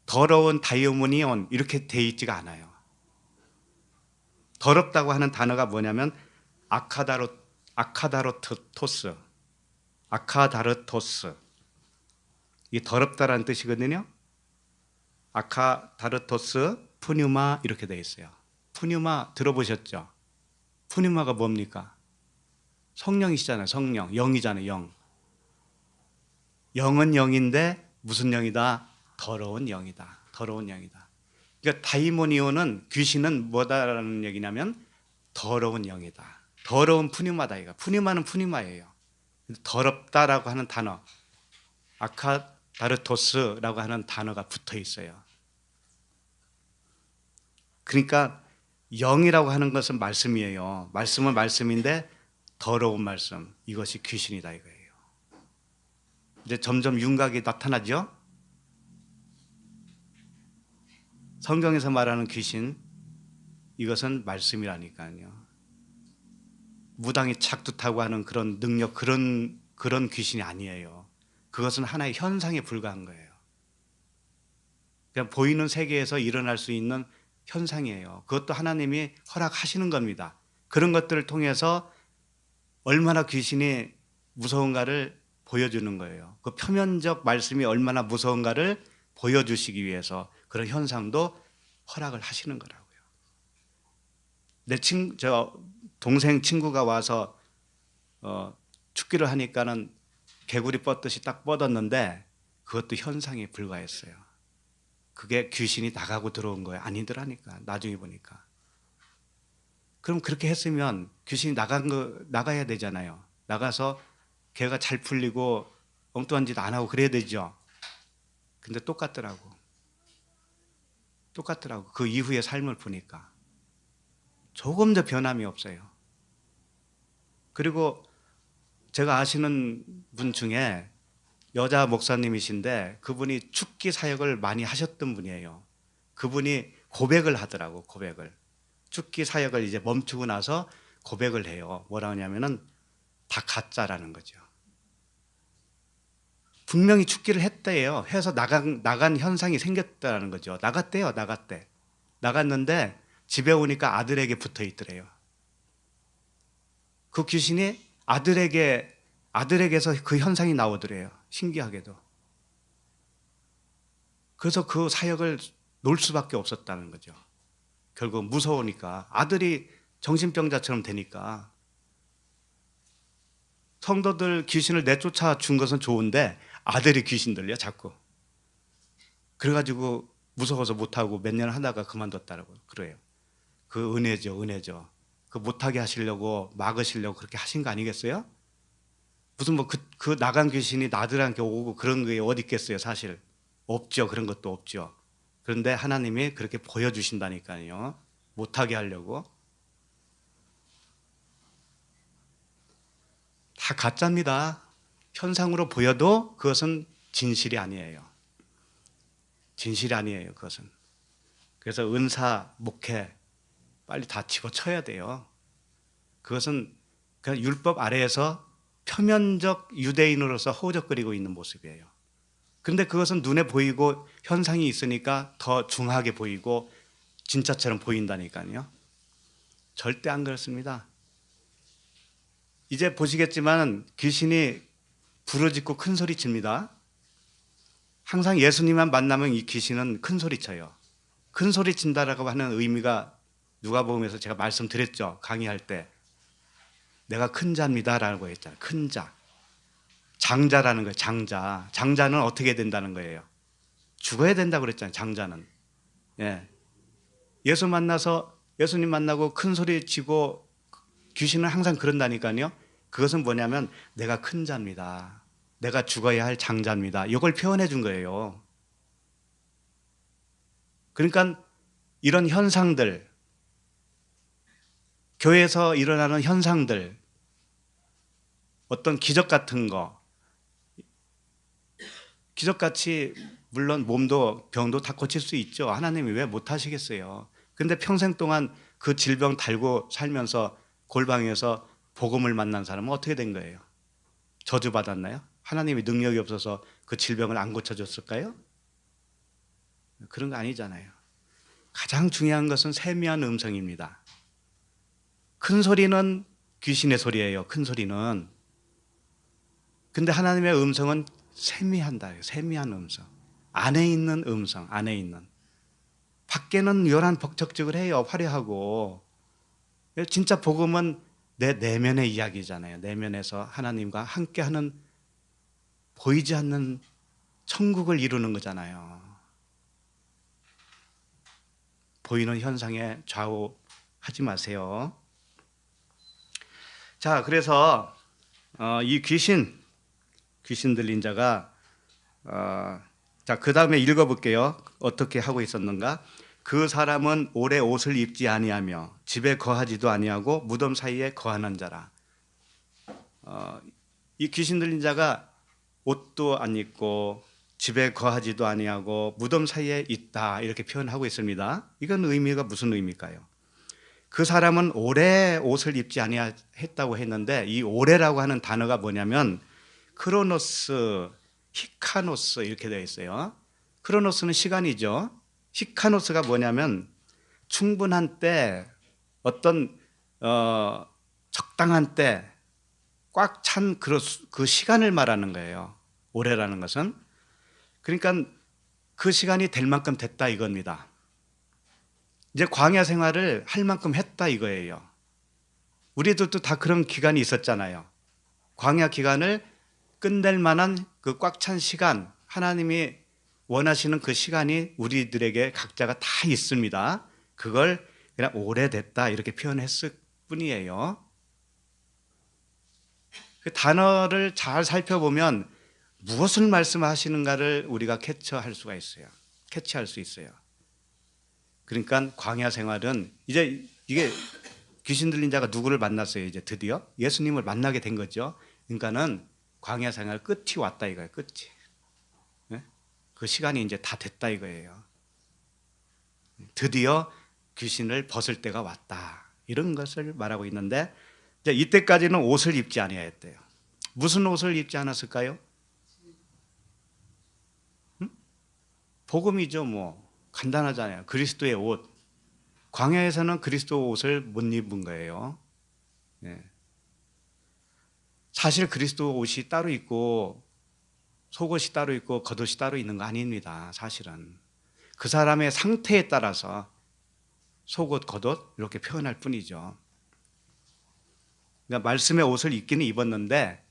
더러운 다이모니온 이렇게 되어 있지가 않아요. 더럽다고 하는 단어가 뭐냐면 아카다르토스. 이게 더럽다라는 뜻이거든요. 아카다르토스 푸뉴마 이렇게 되어 있어요. 푸뉴마 들어보셨죠? 푸뉴마가 뭡니까? 성령이시잖아요. 성령, 영이잖아요. 영. 영은 영인데 무슨 영이다? 더러운 영이다. 더러운 영이다. 그러니까 다이모니온은, 귀신은 뭐다라는 얘기냐면 더러운 영이다. 더러운 푸뉴마다. 이거 푸뉴마는 푸뉴마예요. 더럽다라고 하는 단어, 아카다르토스라고 하는 단어가 붙어 있어요. 그러니까 영이라고 하는 것은 말씀이에요. 말씀은 말씀인데 더러운 말씀, 이것이 귀신이다 이거예요. 이제 점점 윤곽이 나타나죠. 성경에서 말하는 귀신, 이것은 말씀이라니까요. 무당이 착두타고 하는 그런 능력, 그런 귀신이 아니에요. 그것은 하나의 현상에 불과한 거예요. 그냥 보이는 세계에서 일어날 수 있는 현상이에요. 그것도 하나님이 허락하시는 겁니다. 그런 것들을 통해서 얼마나 귀신이 무서운가를 보여주는 거예요. 그 표면적 말씀이 얼마나 무서운가를 보여주시기 위해서 그런 현상도 허락을 하시는 거라고요. 저 동생 친구가 와서 축기를 하니까는 개구리 뻗듯이 딱 뻗었는데 그것도 현상에 불과했어요. 그게 귀신이 나가고 들어온 거예요. 아니더라니까. 나중에 보니까. 그럼 그렇게 했으면 귀신이 나가야 되잖아요. 나가서 걔가 잘 풀리고 엉뚱한 짓 안 하고 그래야 되죠. 근데 똑같더라고. 그 이후의 삶을 보니까 조금 더 변함이 없어요. 그리고 제가 아시는 분 중에 여자 목사님이신데 그분이 축기 사역을 많이 하셨던 분이에요. 그분이 고백을 하더라고. 축기 사역을 이제 멈추고 나서 고백을 해요. 뭐라 하냐면은 다 가짜라는 거죠. 분명히 축기를 했대요. 해서 나간 현상이 생겼다는 거죠. 나갔대. 나갔는데 집에 오니까 아들에게 붙어 있더래요. 그 귀신이 아들에게서 그 현상이 나오더래요. 신기하게도. 그래서 그 사역을 놓을 수밖에 없었다는 거죠. 결국 무서우니까. 아들이 정신병자처럼 되니까. 성도들 귀신을 내쫓아 준 것은 좋은데 아들이 귀신 들려 자꾸. 그래가지고 무서워서 못하고 몇 년 하다가 그만뒀다라고 그래요. 그 은혜죠, 은혜죠. 그 못하게 하시려고 막으시려고 그렇게 하신 거 아니겠어요? 무슨 뭐 그 나간 귀신이 나들한테 오고 그런 게 어디 있겠어요, 사실. 없죠. 그런 것도 없죠. 그런데 하나님이 그렇게 보여주신다니까요. 못하게 하려고. 다 가짜입니다. 현상으로 보여도 그것은 진실이 아니에요. 진실이 아니에요, 그것은. 그래서 은사, 목회 빨리 다 집어쳐야 돼요. 그것은 그냥 율법 아래에서 표면적 유대인으로서 허우적거리고 있는 모습이에요. 그런데 그것은 눈에 보이고 현상이 있으니까 더 중하게 보이고 진짜처럼 보인다니까요. 절대 안 그렇습니다. 이제 보시겠지만 귀신이 부르짖고 큰 소리 칩니다. 항상 예수님만 만나면 이 귀신은 큰 소리 쳐요. 큰 소리 친다라고 하는 의미가 누가복음에서 제가 말씀드렸죠. 강의할 때. 내가 큰 자입니다라고 했잖아요. 큰 자. 장자라는 거예요. 장자. 장자는 어떻게 된다는 거예요? 죽어야 된다고 그랬잖아요. 장자는. 예. 예수님 만나고 큰 소리 치고 귀신은 항상 그런다니까요. 그것은 뭐냐면 내가 큰 자입니다. 내가 죽어야 할 장자입니다. 이걸 표현해 준 거예요. 그러니까 이런 현상들, 교회에서 일어나는 현상들, 어떤 기적 같은 거, 기적같이 물론 몸도 병도 다 고칠 수 있죠. 하나님이 왜 못하시겠어요. 그런데 평생 동안 그 질병 달고 살면서 골방에서 복음을 만난 사람은 어떻게 된 거예요? 저주받았나요? 하나님이 능력이 없어서 그 질병을 안 고쳐줬을까요? 그런 거 아니잖아요. 가장 중요한 것은 세미한 음성입니다. 큰 소리는 귀신의 소리예요. 큰 소리는. 근데 하나님의 음성은 세미한다. 세미한 음성. 안에 있는 음성, 안에 있는. 밖에는 요란 벅적지근을 해요. 화려하고. 진짜 복음은 내 내면의 이야기잖아요. 내면에서 하나님과 함께하는 보이지 않는 천국을 이루는 거잖아요. 보이는 현상에 좌우하지 마세요. 자, 그래서 이 귀신 들린 자가 자, 그 다음에 읽어볼게요. 어떻게 하고 있었는가? 그 사람은 오래 옷을 입지 아니하며 집에 거하지도 아니하고 무덤 사이에 거하는 자라. 이 귀신 들린 자가 옷도 안 입고 집에 거하지도 아니하고 무덤 사이에 있다 이렇게 표현하고 있습니다. 이건 의미가 무슨 의미일까요? 그 사람은 오래 옷을 입지 아니했다고 했는데 이 오래라고 하는 단어가 뭐냐면 크로노스, 히카노스 이렇게 되어 있어요. 크로노스는 시간이죠. 히카노스가 뭐냐면 충분한 때, 어떤 적당한 때, 꽉 찬 그 시간을 말하는 거예요. 오래라는 것은. 그러니까 그 시간이 될 만큼 됐다 이겁니다. 이제 광야 생활을 할 만큼 했다 이거예요. 우리들도 다 그런 기간이 있었잖아요. 광야 기간을 끝낼 만한 그 꽉 찬 시간, 하나님이 원하시는 그 시간이 우리들에게 각자가 다 있습니다. 그걸 그냥 오래됐다 이렇게 표현했을 뿐이에요. 그 단어를 잘 살펴보면 무엇을 말씀하시는가를 우리가 캐치할 수가 있어요. 캐치할 수 있어요. 그러니까 광야 생활은 이제 이게 귀신 들린 자가 누구를 만났어요? 이제 드디어 예수님을 만나게 된 거죠. 그러니까는 광야 생활 끝이 왔다 이거예요. 끝이. 네? 그 시간이 이제 다 됐다 이거예요. 드디어 귀신을 벗을 때가 왔다. 이런 것을 말하고 있는데 이제 이때까지는 옷을 입지 아니하였대요. 무슨 옷을 입지 않았을까요? 복음이죠, 뭐. 간단하잖아요. 그리스도의 옷. 광야에서는 그리스도 옷을 못 입은 거예요. 네. 사실 그리스도 옷이 따로 있고 속옷이 따로 있고 겉옷이 따로 있는 거 아닙니다. 사실은 그 사람의 상태에 따라서 속옷, 겉옷 이렇게 표현할 뿐이죠. 그러니까 말씀의 옷을 입기는 입었는데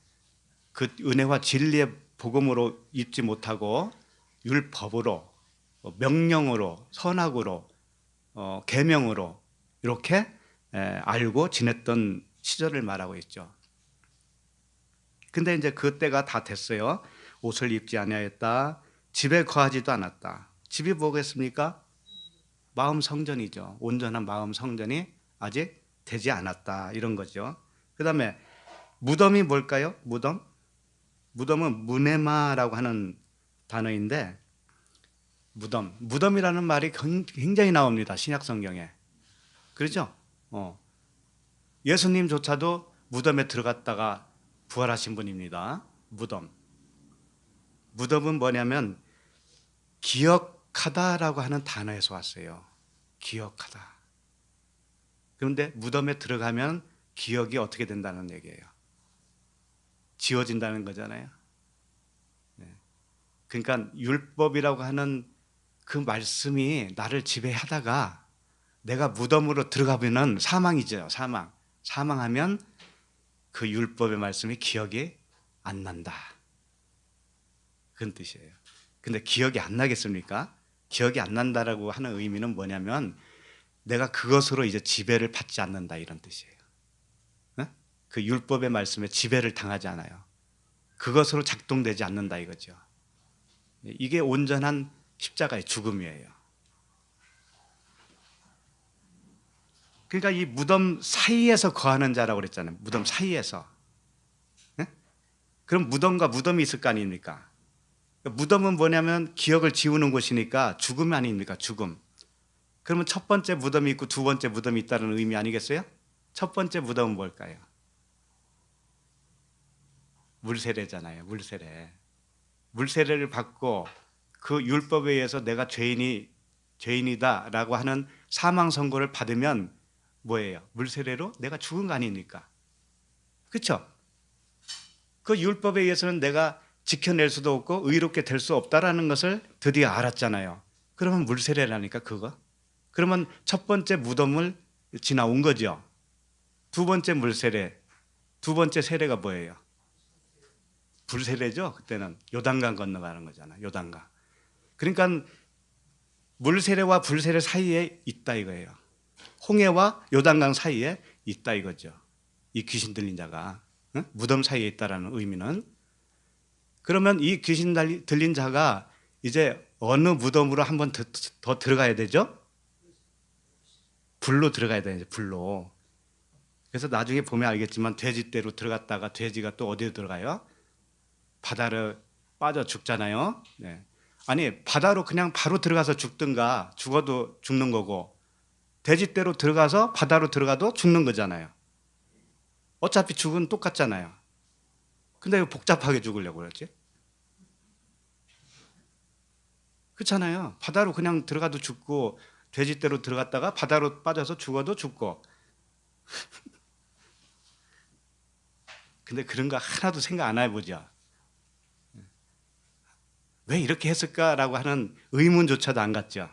그 은혜와 진리의 복음으로 입지 못하고 율법으로, 명령으로, 선악으로, 계명으로 이렇게 알고 지냈던 시절을 말하고 있죠. 근데 이제 그때가 다 됐어요. 옷을 입지 아니하였다. 집에 거하지도 않았다. 집이 뭐겠습니까? 마음 성전이죠. 온전한 마음 성전이 아직 되지 않았다. 이런 거죠. 그 다음에 무덤이 뭘까요? 무덤? 무덤은 무네마라고 하는 단어인데 무덤이라는 말이 굉장히 나옵니다. 신약 성경에. 그렇죠? 예수님조차도 무덤에 들어갔다가 부활하신 분입니다. 무덤은 뭐냐면 기억하다라고 하는 단어에서 왔어요. 기억하다. 그런데 무덤에 들어가면 기억이 어떻게 된다는 얘기예요? 지워진다는 거잖아요. 그러니까 율법이라고 하는 그 말씀이 나를 지배하다가 내가 무덤으로 들어가면 사망이죠. 사망하면 그 율법의 말씀이 기억이 안 난다. 그런 뜻이에요. 근데 기억이 안 나겠습니까? 기억이 안 난다라고 하는 의미는 뭐냐면 내가 그것으로 이제 지배를 받지 않는다 이런 뜻이에요. 그 율법의 말씀에 지배를 당하지 않아요. 그것으로 작동되지 않는다 이거죠. 이게 온전한 십자가의 죽음이에요. 그러니까 이 무덤 사이에서 거하는 자라고 그랬잖아요. 무덤 사이에서. 그럼 무덤과 무덤이 있을 거 아닙니까? 무덤은 뭐냐면 기억을 지우는 곳이니까 죽음 아닙니까? 죽음. 그러면 첫 번째 무덤이 있고 두 번째 무덤이 있다는 의미 아니겠어요? 첫 번째 무덤은 뭘까요? 물세례잖아요. 물세례를 받고 그 율법에 의해서 내가 죄인이다라고 하는 사망 선고를 받으면 뭐예요? 물세례로 내가 죽은 거 아닙니까? 그렇죠? 그 율법에 의해서는 내가 지켜낼 수도 없고 의롭게 될 수 없다라는 것을 드디어 알았잖아요. 그러면 물세례라니까 그거. 그러면 첫 번째 무덤을 지나온 거죠. 두 번째 물세례, 두 번째 세례가 뭐예요? 불세례죠. 그때는 요단강 건너가는 거잖아요. 요단강. 그러니까 물세례와 불세례 사이에 있다 이거예요. 홍해와 요단강 사이에 있다 이거죠. 이 귀신 들린 자가 무덤 사이에 있다라는 의미는. 그러면 이 귀신 들린 자가 이제 어느 무덤으로 한 번 더 들어가야 되죠? 불로 들어가야 되죠. 불로. 그래서 나중에 보면 알겠지만 돼지떼로 들어갔다가 돼지가 또 어디로 들어가요? 바다를 빠져 죽잖아요. 네. 아니 바다로 그냥 바로 들어가서 죽든가 죽어도 죽는 거고 돼지떼로 들어가서 바다로 들어가도 죽는 거잖아요. 어차피 죽은 똑같잖아요. 근데 왜 복잡하게 죽으려고 그러지? 그렇잖아요. 바다로 그냥 들어가도 죽고 돼지떼로 들어갔다가 바다로 빠져서 죽어도 죽고. 근데 그런 거 하나도 생각 안 해보죠. 왜 이렇게 했을까라고 하는 의문조차도 안 갔죠.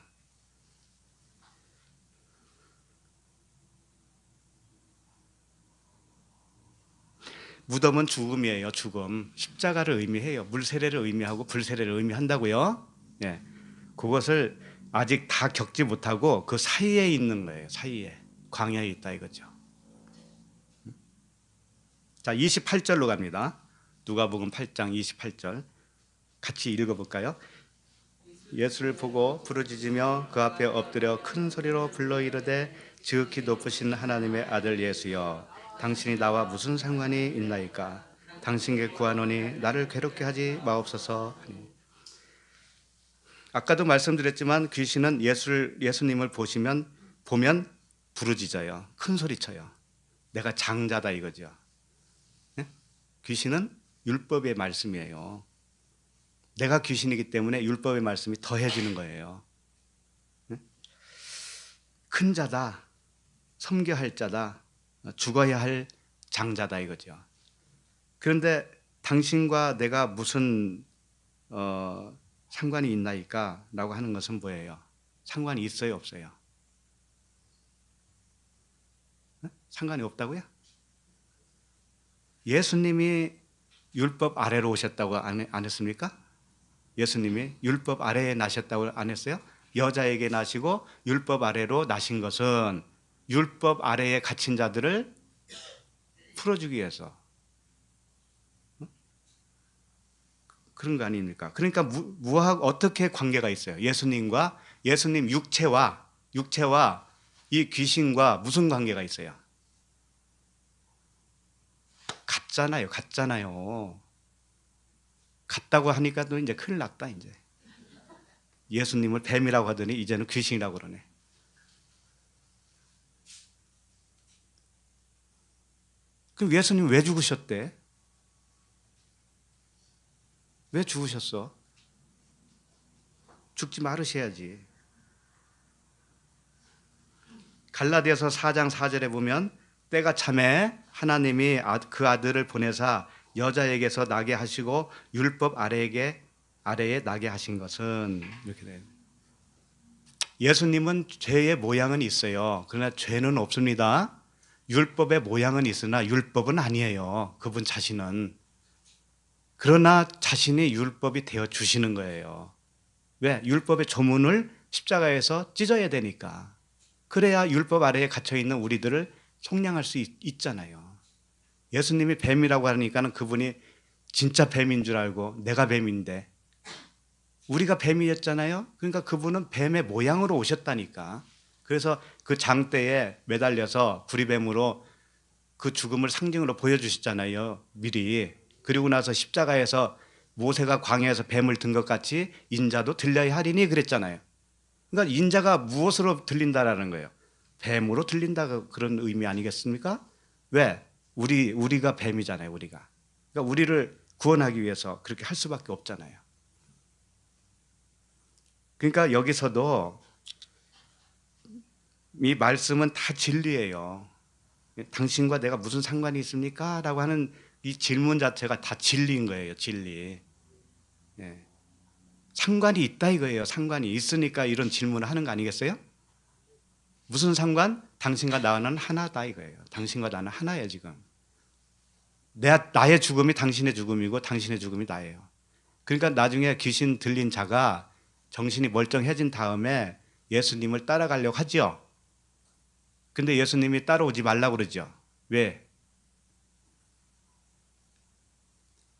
무덤은 죽음이에요. 죽음. 십자가를 의미해요. 물세례를 의미하고 불세례를 의미한다고요. 예. 그것을 아직 다 겪지 못하고 그 사이에 있는 거예요. 사이에. 광야에 있다 이거죠. 자, 28절로 갑니다. 누가복음 8장 28절. 같이 읽어볼까요? 예수를 보고 부르짖으며 그 앞에 엎드려 큰 소리로 불러 이르되 지극히 높으신 하나님의 아들 예수여 당신이 나와 무슨 상관이 있나이까 당신께 구하노니 나를 괴롭게 하지 마옵소서 하니. 아까도 말씀드렸지만 귀신은 예수님을 보면 부르짖어요. 큰 소리 쳐요. 내가 장자다 이거죠. 네? 귀신은 율법의 말씀이에요. 내가 귀신이기 때문에 율법의 말씀이 더해지는 거예요. 큰 자다, 섬겨야 할 자다, 죽어야 할 장자다 이거죠. 그런데 당신과 내가 무슨 상관이 있나이까? 라고 하는 것은 뭐예요? 상관이 있어요, 없어요? 상관이 없다고요? 예수님이 율법 아래로 오셨다고 안 했습니까? 예수님이 율법 아래에 나셨다고 안 했어요? 여자에게 나시고 율법 아래로 나신 것은 율법 아래에 갇힌 자들을 풀어주기 위해서 그런 거 아닙니까? 그러니까 무하고 어떻게 관계가 있어요? 예수님 육체와 이 귀신과 무슨 관계가 있어요? 같잖아요. 같다고 하니까 또 이제 큰일 났다 이제. 예수님을 뱀이라고 하더니 이제는 귀신이라고 그러네. 그럼 예수님 왜 죽으셨대? 왜 죽으셨어? 죽지 말으셔야지. 갈라디아서 4장 4절에 보면 때가 참에 하나님이 그 아들을 보내사 여자에게서 나게 하시고 율법 아래에 나게 하신 것은 이렇게 돼요. 예수님은 죄의 모양은 있어요. 그러나 죄는 없습니다. 율법의 모양은 있으나 율법은 아니에요. 그분 자신은. 그러나 자신이 율법이 되어 주시는 거예요. 왜? 율법의 조문을 십자가에서 찢어야 되니까. 그래야 율법 아래에 갇혀 있는 우리들을 속량할 수 있잖아요. 예수님이 뱀이라고 하니까는 그분이 진짜 뱀인 줄 알고 내가 뱀인데 우리가 뱀이었잖아요. 그러니까 그분은 뱀의 모양으로 오셨다니까. 그래서 그 장대에 매달려서 구리뱀으로 그 죽음을 상징으로 보여주셨잖아요. 미리. 그리고 나서 십자가에서 모세가 광야에서 뱀을 든 것 같이 인자도 들려야 하리니 그랬잖아요. 그러니까 인자가 무엇으로 들린다라는 거예요? 뱀으로 들린다 그런 의미 아니겠습니까? 왜? 우리가 뱀이잖아요. 우리가. 그러니까 우리를 구원하기 위해서 그렇게 할 수밖에 없잖아요. 그러니까 여기서도 이 말씀은 다 진리예요. 당신과 내가 무슨 상관이 있습니까? 라고 하는 이 질문 자체가 다 진리인 거예요. 진리. 예. 상관이 있다 이거예요. 상관이 있으니까 이런 질문을 하는 거 아니겠어요? 무슨 상관? 당신과 나는 하나다 이거예요. 당신과 나는 하나예요 지금. 나의 죽음이 당신의 죽음이고 당신의 죽음이 나예요. 그러니까 나중에 귀신 들린 자가 정신이 멀쩡해진 다음에 예수님을 따라가려고 하죠. 근데 예수님이 따라오지 말라고 그러죠. 왜?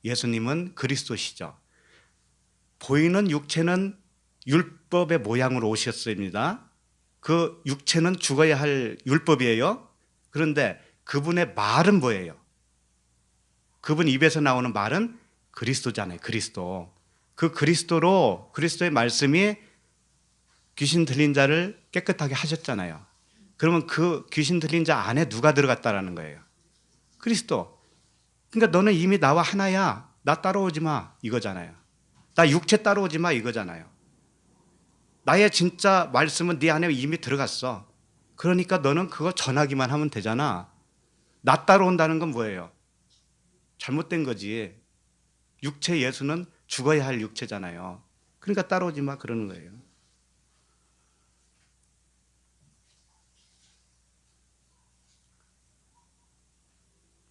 예수님은 그리스도시죠. 보이는 육체는 율법의 모양으로 오셨습니다. 그 육체는 죽어야 할 율법이에요. 그런데 그분의 말은 뭐예요? 그분 입에서 나오는 말은 그리스도잖아요. 그리스도. 그 그리스도의 말씀이 귀신 들린 자를 깨끗하게 하셨잖아요. 그러면 그 귀신 들린 자 안에 누가 들어갔다라는 거예요? 그리스도. 그러니까 너는 이미 나와 하나야. 나 따라오지 마. 이거잖아요. 나 육체 따라오지 마. 이거잖아요. 나의 진짜 말씀은 네 안에 이미 들어갔어. 그러니까 너는 그거 전하기만 하면 되잖아. 나 따라온다는 건 뭐예요? 잘못된 거지. 육체 예수는 죽어야 할 육체잖아요. 그러니까 따라오지 마. 그러는 거예요.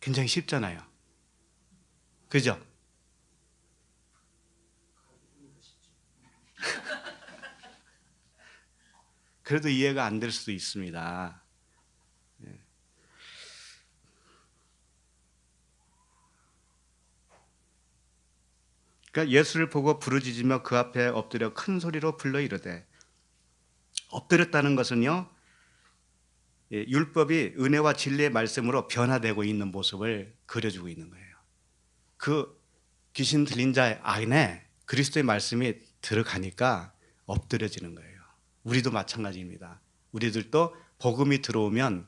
굉장히 쉽잖아요. 그죠? 그래도 이해가 안 될 수도 있습니다. 그러니까 예수를 보고 부르짖으며 그 앞에 엎드려 큰 소리로 불러 이르되 엎드렸다는 것은요. 율법이 은혜와 진리의 말씀으로 변화되고 있는 모습을 그려주고 있는 거예요. 그 귀신 들린 자 안에 그리스도의 말씀이 들어가니까 엎드려지는 거예요. 우리도 마찬가지입니다. 우리들도 복음이 들어오면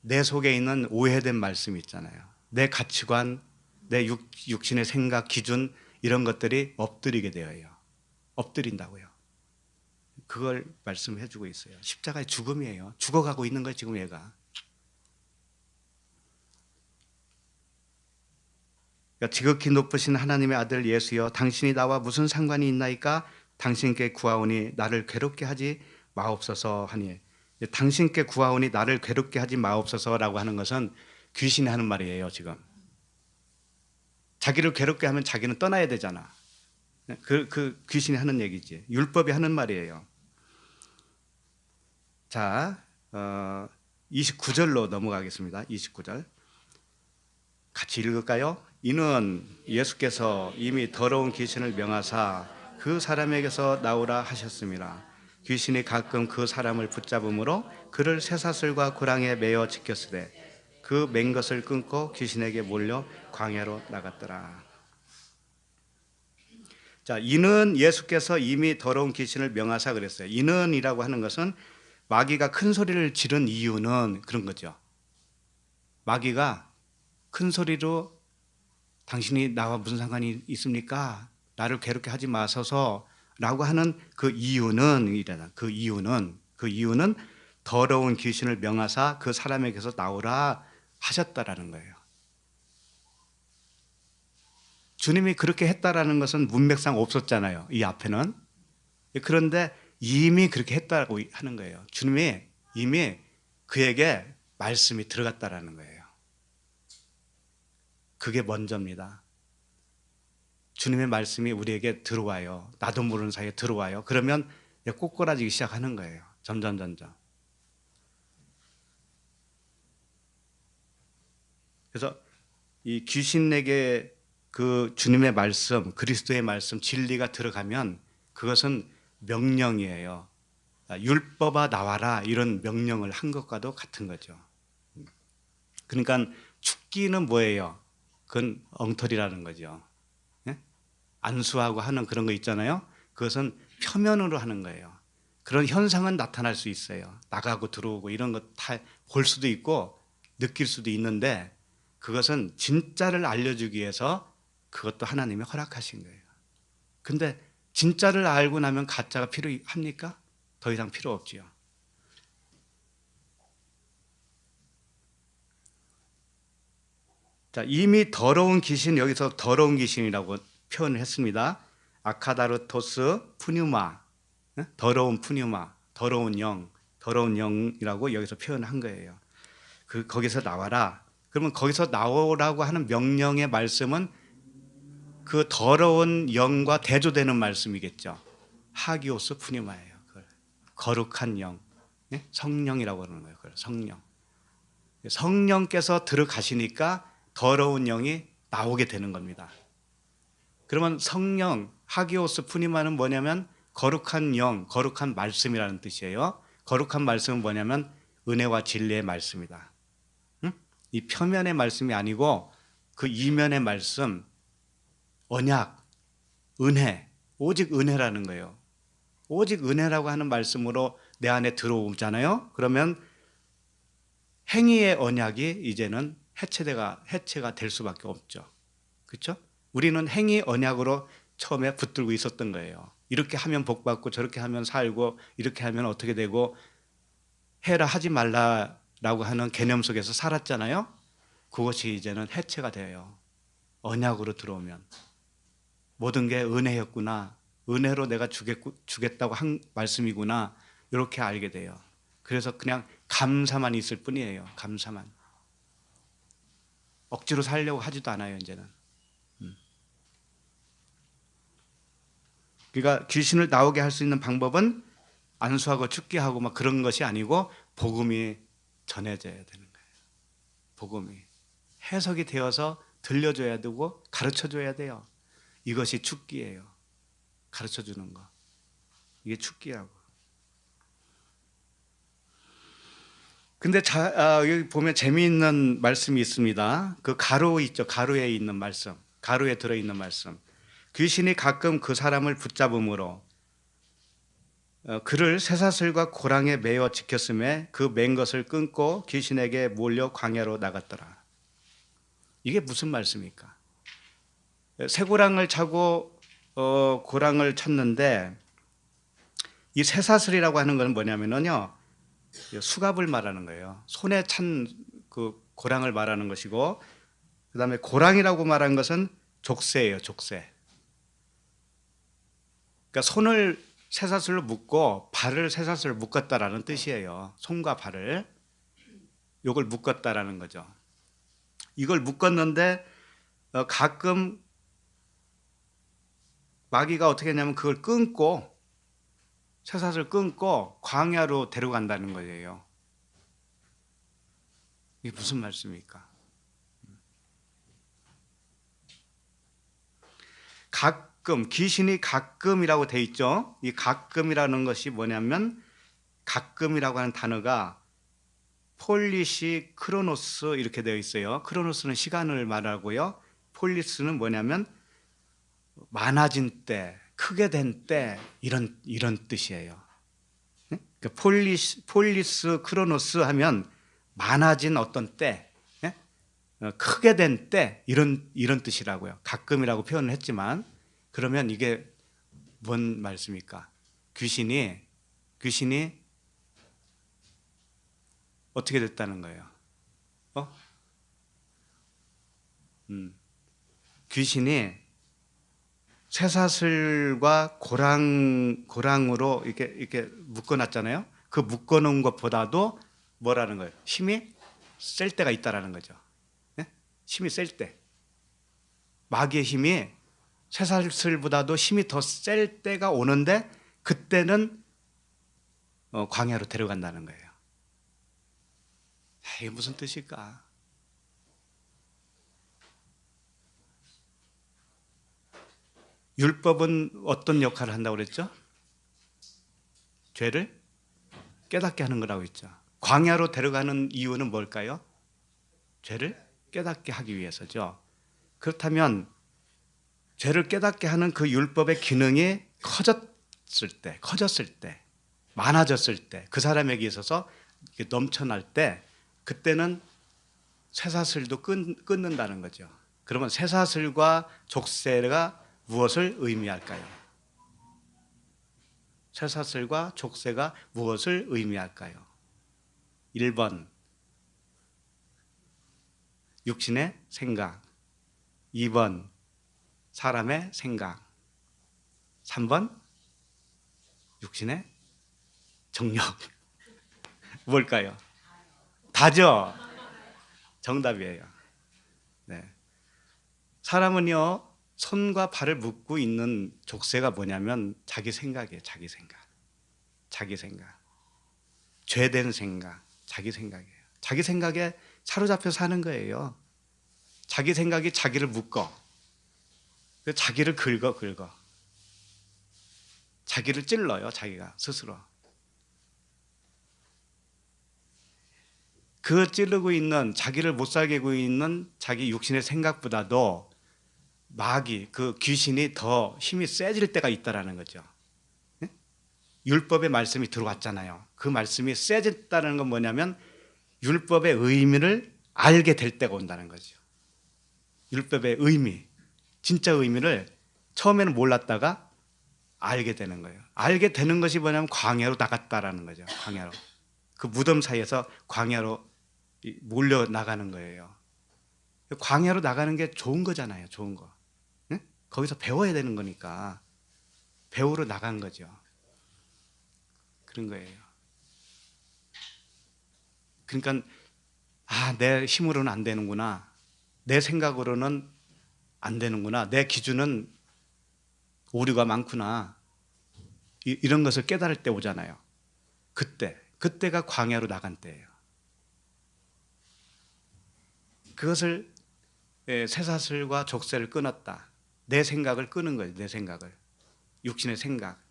내 속에 있는 오해된 말씀이 있잖아요. 내 가치관, 내 육신의 생각, 기준 이런 것들이 엎드리게 되어요. 엎드린다고요. 그걸 말씀해 주고 있어요. 십자가의 죽음이에요. 죽어가고 있는 거예요, 지금 얘가. 그러니까 지극히 높으신 하나님의 아들 예수여, 당신이 나와 무슨 상관이 있나이까? 당신께 구하오니 나를 괴롭게 하지 마옵소서 하니, 당신께 구하오니 나를 괴롭게 하지 마옵소서라고 하는 것은 귀신이 하는 말이에요. 지금 자기를 괴롭게 하면 자기는 떠나야 되잖아. 그 귀신이 하는 얘기지. 율법이 하는 말이에요. 자, 29절로 넘어가겠습니다. 29절 같이 읽을까요? 이는 예수께서 이미 더러운 귀신을 명하사 그 사람에게서 나오라 하셨습니다. 귀신이 가끔 그 사람을 붙잡음으로 그를 쇠사슬과 고랑에 매어 지켰으되 그 맨 것을 끊고 귀신에게 몰려 광야로 나갔더라. 자, 이는 예수께서 이미 더러운 귀신을 명하사 그랬어요. 이는이라고 하는 것은 마귀가 큰 소리를 지른 이유는 그런 거죠. 마귀가 큰 소리로 당신이 나와 무슨 상관이 있습니까? 나를 괴롭게 하지 마소서라고 하는 그 이유는 더러운 귀신을 명하사 그 사람에게서 나오라 하셨다라는 거예요. 주님이 그렇게 했다라는 것은 문맥상 없었잖아요. 이 앞에는. 그런데 이미 그렇게 했다고 하는 거예요. 주님이 이미 그에게 말씀이 들어갔다라는 거예요. 그게 먼저입니다. 주님의 말씀이 우리에게 들어와요. 나도 모르는 사이에 들어와요. 그러면 꼬꾸라지기 시작하는 거예요. 점점. 그래서 이 귀신에게 그 주님의 말씀, 그리스도의 말씀, 진리가 들어가면 그것은 명령이에요. 율법아 나와라 이런 명령을 한 것과도 같은 거죠. 그러니까 죽기는 뭐예요? 그건 엉터리라는 거죠. 안수하고 하는 그런 거 있잖아요. 그것은 표면으로 하는 거예요. 그런 현상은 나타날 수 있어요. 나가고 들어오고 이런 거 다 볼 수도 있고 느낄 수도 있는데 그것은 진짜를 알려주기 위해서 그것도 하나님이 허락하신 거예요. 근데 진짜를 알고 나면 가짜가 필요합니까? 더 이상 필요 없지요. 자, 이미 더러운 귀신, 여기서 더러운 귀신이라고 표현을 했습니다. 아카다르토스 푸뉴마, 더러운 푸뉴마, 더러운 영이라고 여기서 표현한 거예요. 거기서 나와라. 그러면 거기서 나오라고 하는 명령의 말씀은 그 더러운 영과 대조되는 말씀이겠죠. 하기오스 푸뉴마예요. 거룩한 영, 성령이라고 하는 거예요. 성령. 성령께서 들어가시니까 더러운 영이 나오게 되는 겁니다. 그러면 성령, 하기오스 푸니마는 뭐냐면 거룩한 영, 거룩한 말씀이라는 뜻이에요. 거룩한 말씀은 뭐냐면 은혜와 진리의 말씀이다. 이 표면의 말씀이 아니고 그 이면의 말씀, 언약, 은혜, 오직 은혜라는 거예요. 오직 은혜라고 하는 말씀으로 내 안에 들어오잖아요. 그러면 행위의 언약이 이제는 해체가 될 수밖에 없죠. 그렇죠? 우리는 행위 언약으로 처음에 붙들고 있었던 거예요. 이렇게 하면 복 받고 저렇게 하면 살고 이렇게 하면 어떻게 되고 해라 하지 말라라고 하는 개념 속에서 살았잖아요. 그것이 이제는 해체가 돼요. 언약으로 들어오면 모든 게 은혜였구나. 은혜로 내가 주겠다고 한 말씀이구나. 이렇게 알게 돼요. 그래서 그냥 감사만 있을 뿐이에요. 감사만. 억지로 살려고 하지도 않아요, 이제는. 그러니까 귀신을 나오게 할 수 있는 방법은 안수하고 축기하고 막 그런 것이 아니고 복음이 전해져야 되는 거예요. 복음이 해석이 되어서 들려줘야 되고 가르쳐줘야 돼요. 이것이 축기예요. 가르쳐주는 거. 이게 축기라고. 근데 여기 보면 재미있는 말씀이 있습니다. 그 가로 있죠. 가로에 있는 말씀. 가로에 들어있는 말씀. 귀신이 가끔 그 사람을 붙잡음으로 그를 쇠사슬과 고랑에 매어 지켰음에 그 맨 것을 끊고 귀신에게 몰려 광야로 나갔더라. 이게 무슨 말씀입니까? 쇠고랑을 차고 고랑을 쳤는데 이 쇠사슬이라고 하는 건 뭐냐면요. 수갑을 말하는 거예요. 손에 찬 그 고랑을 말하는 것이고 그다음에 고랑이라고 말한 것은 족쇄예요, 족쇄. 그러니까 손을 쇠사슬로 묶고 발을 쇠사슬로 묶었다라는 뜻이에요. 손과 발을 이걸 묶었다라는 거죠. 이걸 묶었는데 가끔 마귀가 어떻게 했냐면 그걸 끊고 쇠사슬 끊고 광야로 데려간다는 거예요. 이게 무슨 말씀입니까? 가끔, 귀신이 가끔이라고 돼 있죠. 이 가끔이라는 것이 뭐냐면 가끔이라고 하는 단어가 폴리시 크로노스 이렇게 되어 있어요. 크로노스는 시간을 말하고요. 폴리스는 뭐냐면 많아진 때, 크게 된 때 이런 뜻이에요. 그러니까 폴리스 크로노스 하면 많아진 어떤 때, 크게 된 때 이런 뜻이라고요. 가끔이라고 표현을 했지만 그러면 이게 뭔 말씀입니까? 귀신이 어떻게 됐다는 거예요? 귀신이 쇠사슬과 고랑으로 이렇게 묶어놨잖아요. 그 묶어놓은 것보다도 뭐라는 거예요? 힘이 셀 때가 있다라는 거죠. 힘이 셀 때. 마귀의 힘이 쇠사슬보다도 힘이 더 셀 때가 오는데 그때는 광야로 데려간다는 거예요. 이게 무슨 뜻일까? 율법은 어떤 역할을 한다고 그랬죠? 죄를 깨닫게 하는 거라고 했죠. 광야로 데려가는 이유는 뭘까요? 죄를 깨닫게 하기 위해서죠. 그렇다면 죄를 깨닫게 하는 그 율법의 기능이 커졌을 때, 많아졌을 때, 그 사람에게 있어서 넘쳐날 때, 그때는 쇠사슬도 끊는다는 거죠. 그러면 쇠사슬과 족쇄가 무엇을 의미할까요? 쇠사슬과 족쇄가 무엇을 의미할까요? 1번 육신의 생각, 2번 사람의 생각, 3번 육신의 정욕. 뭘까요? 다죠. 정답이에요. 네. 사람은요 손과 발을 묶고 있는 족쇄가 뭐냐면 자기 생각이에요. 자기 생각. 죄된 생각, 자기 생각이에요. 자기 생각에 사로잡혀 사는 거예요. 자기 생각이 자기를 묶어. 자기를 긁어. 자기를 찔러요. 자기가 스스로. 그 찌르고 있는 자기를 못 살게 하고 있는 자기 육신의 생각보다도 마귀, 그 귀신이 더 힘이 세질 때가 있다라는 거죠. 율법의 말씀이 들어왔잖아요. 그 말씀이 세졌다는 건 뭐냐면 율법의 의미를 알게 될 때가 온다는 거죠. 율법의 의미, 진짜 의미를 처음에는 몰랐다가 알게 되는 거예요. 알게 되는 것이 뭐냐면 광야로 나갔다라는 거죠. 광야로. 그 무덤 사이에서 광야로 몰려 나가는 거예요. 광야로 나가는 게 좋은 거잖아요. 좋은 거. 응? 거기서 배워야 되는 거니까 배우러 나간 거죠. 그런 거예요. 그러니까 내 힘으로는 안 되는구나. 내 생각으로는 안 되는구나. 내 기준은 오류가 많구나. 이런 것을 깨달을 때 오잖아요. 그때가 광야로 나간 때예요. 그것을 쇠사슬과 족쇄를 끊었다. 내 생각을 끄는 거예요. 내 생각을. 육신의 생각.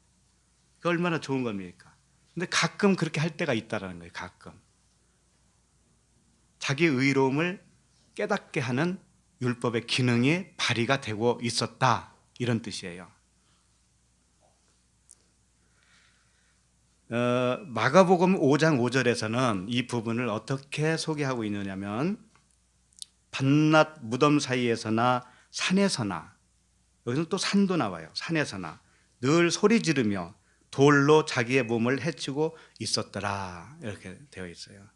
그 얼마나 좋은 겁니까? 근데 가끔 그렇게 할 때가 있다라는 거예요. 가끔. 자기 의로움을 깨닫게 하는 율법의 기능이 발휘가 되고 있었다. 이런 뜻이에요. 마가복음 5장 5절에서는 이 부분을 어떻게 소개하고 있느냐면 밤낮 무덤 사이에서나 산에서나, 여기서는 또 산도 나와요. 산에서나 늘 소리 지르며 돌로 자기의 몸을 해치고 있었더라. 이렇게 되어 있어요.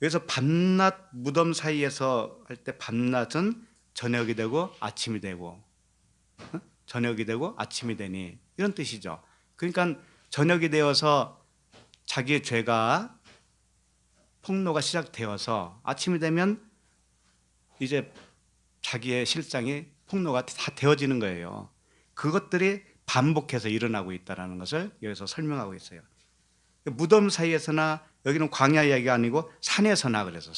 여기서 밤낮 무덤 사이에서 할 때 밤낮은 저녁이 되고 아침이 되고 저녁이 되고 아침이 되니 이런 뜻이죠. 그러니까 저녁이 되어서 자기의 죄가 폭로가 시작되어서 아침이 되면 이제 자기의 실상이 폭로가 다 되어지는 거예요. 그것들이 반복해서 일어나고 있다는 것을 여기서 설명하고 있어요. 무덤 사이에서나 여기는 광야 이야기가 아니고 산에서나 그래서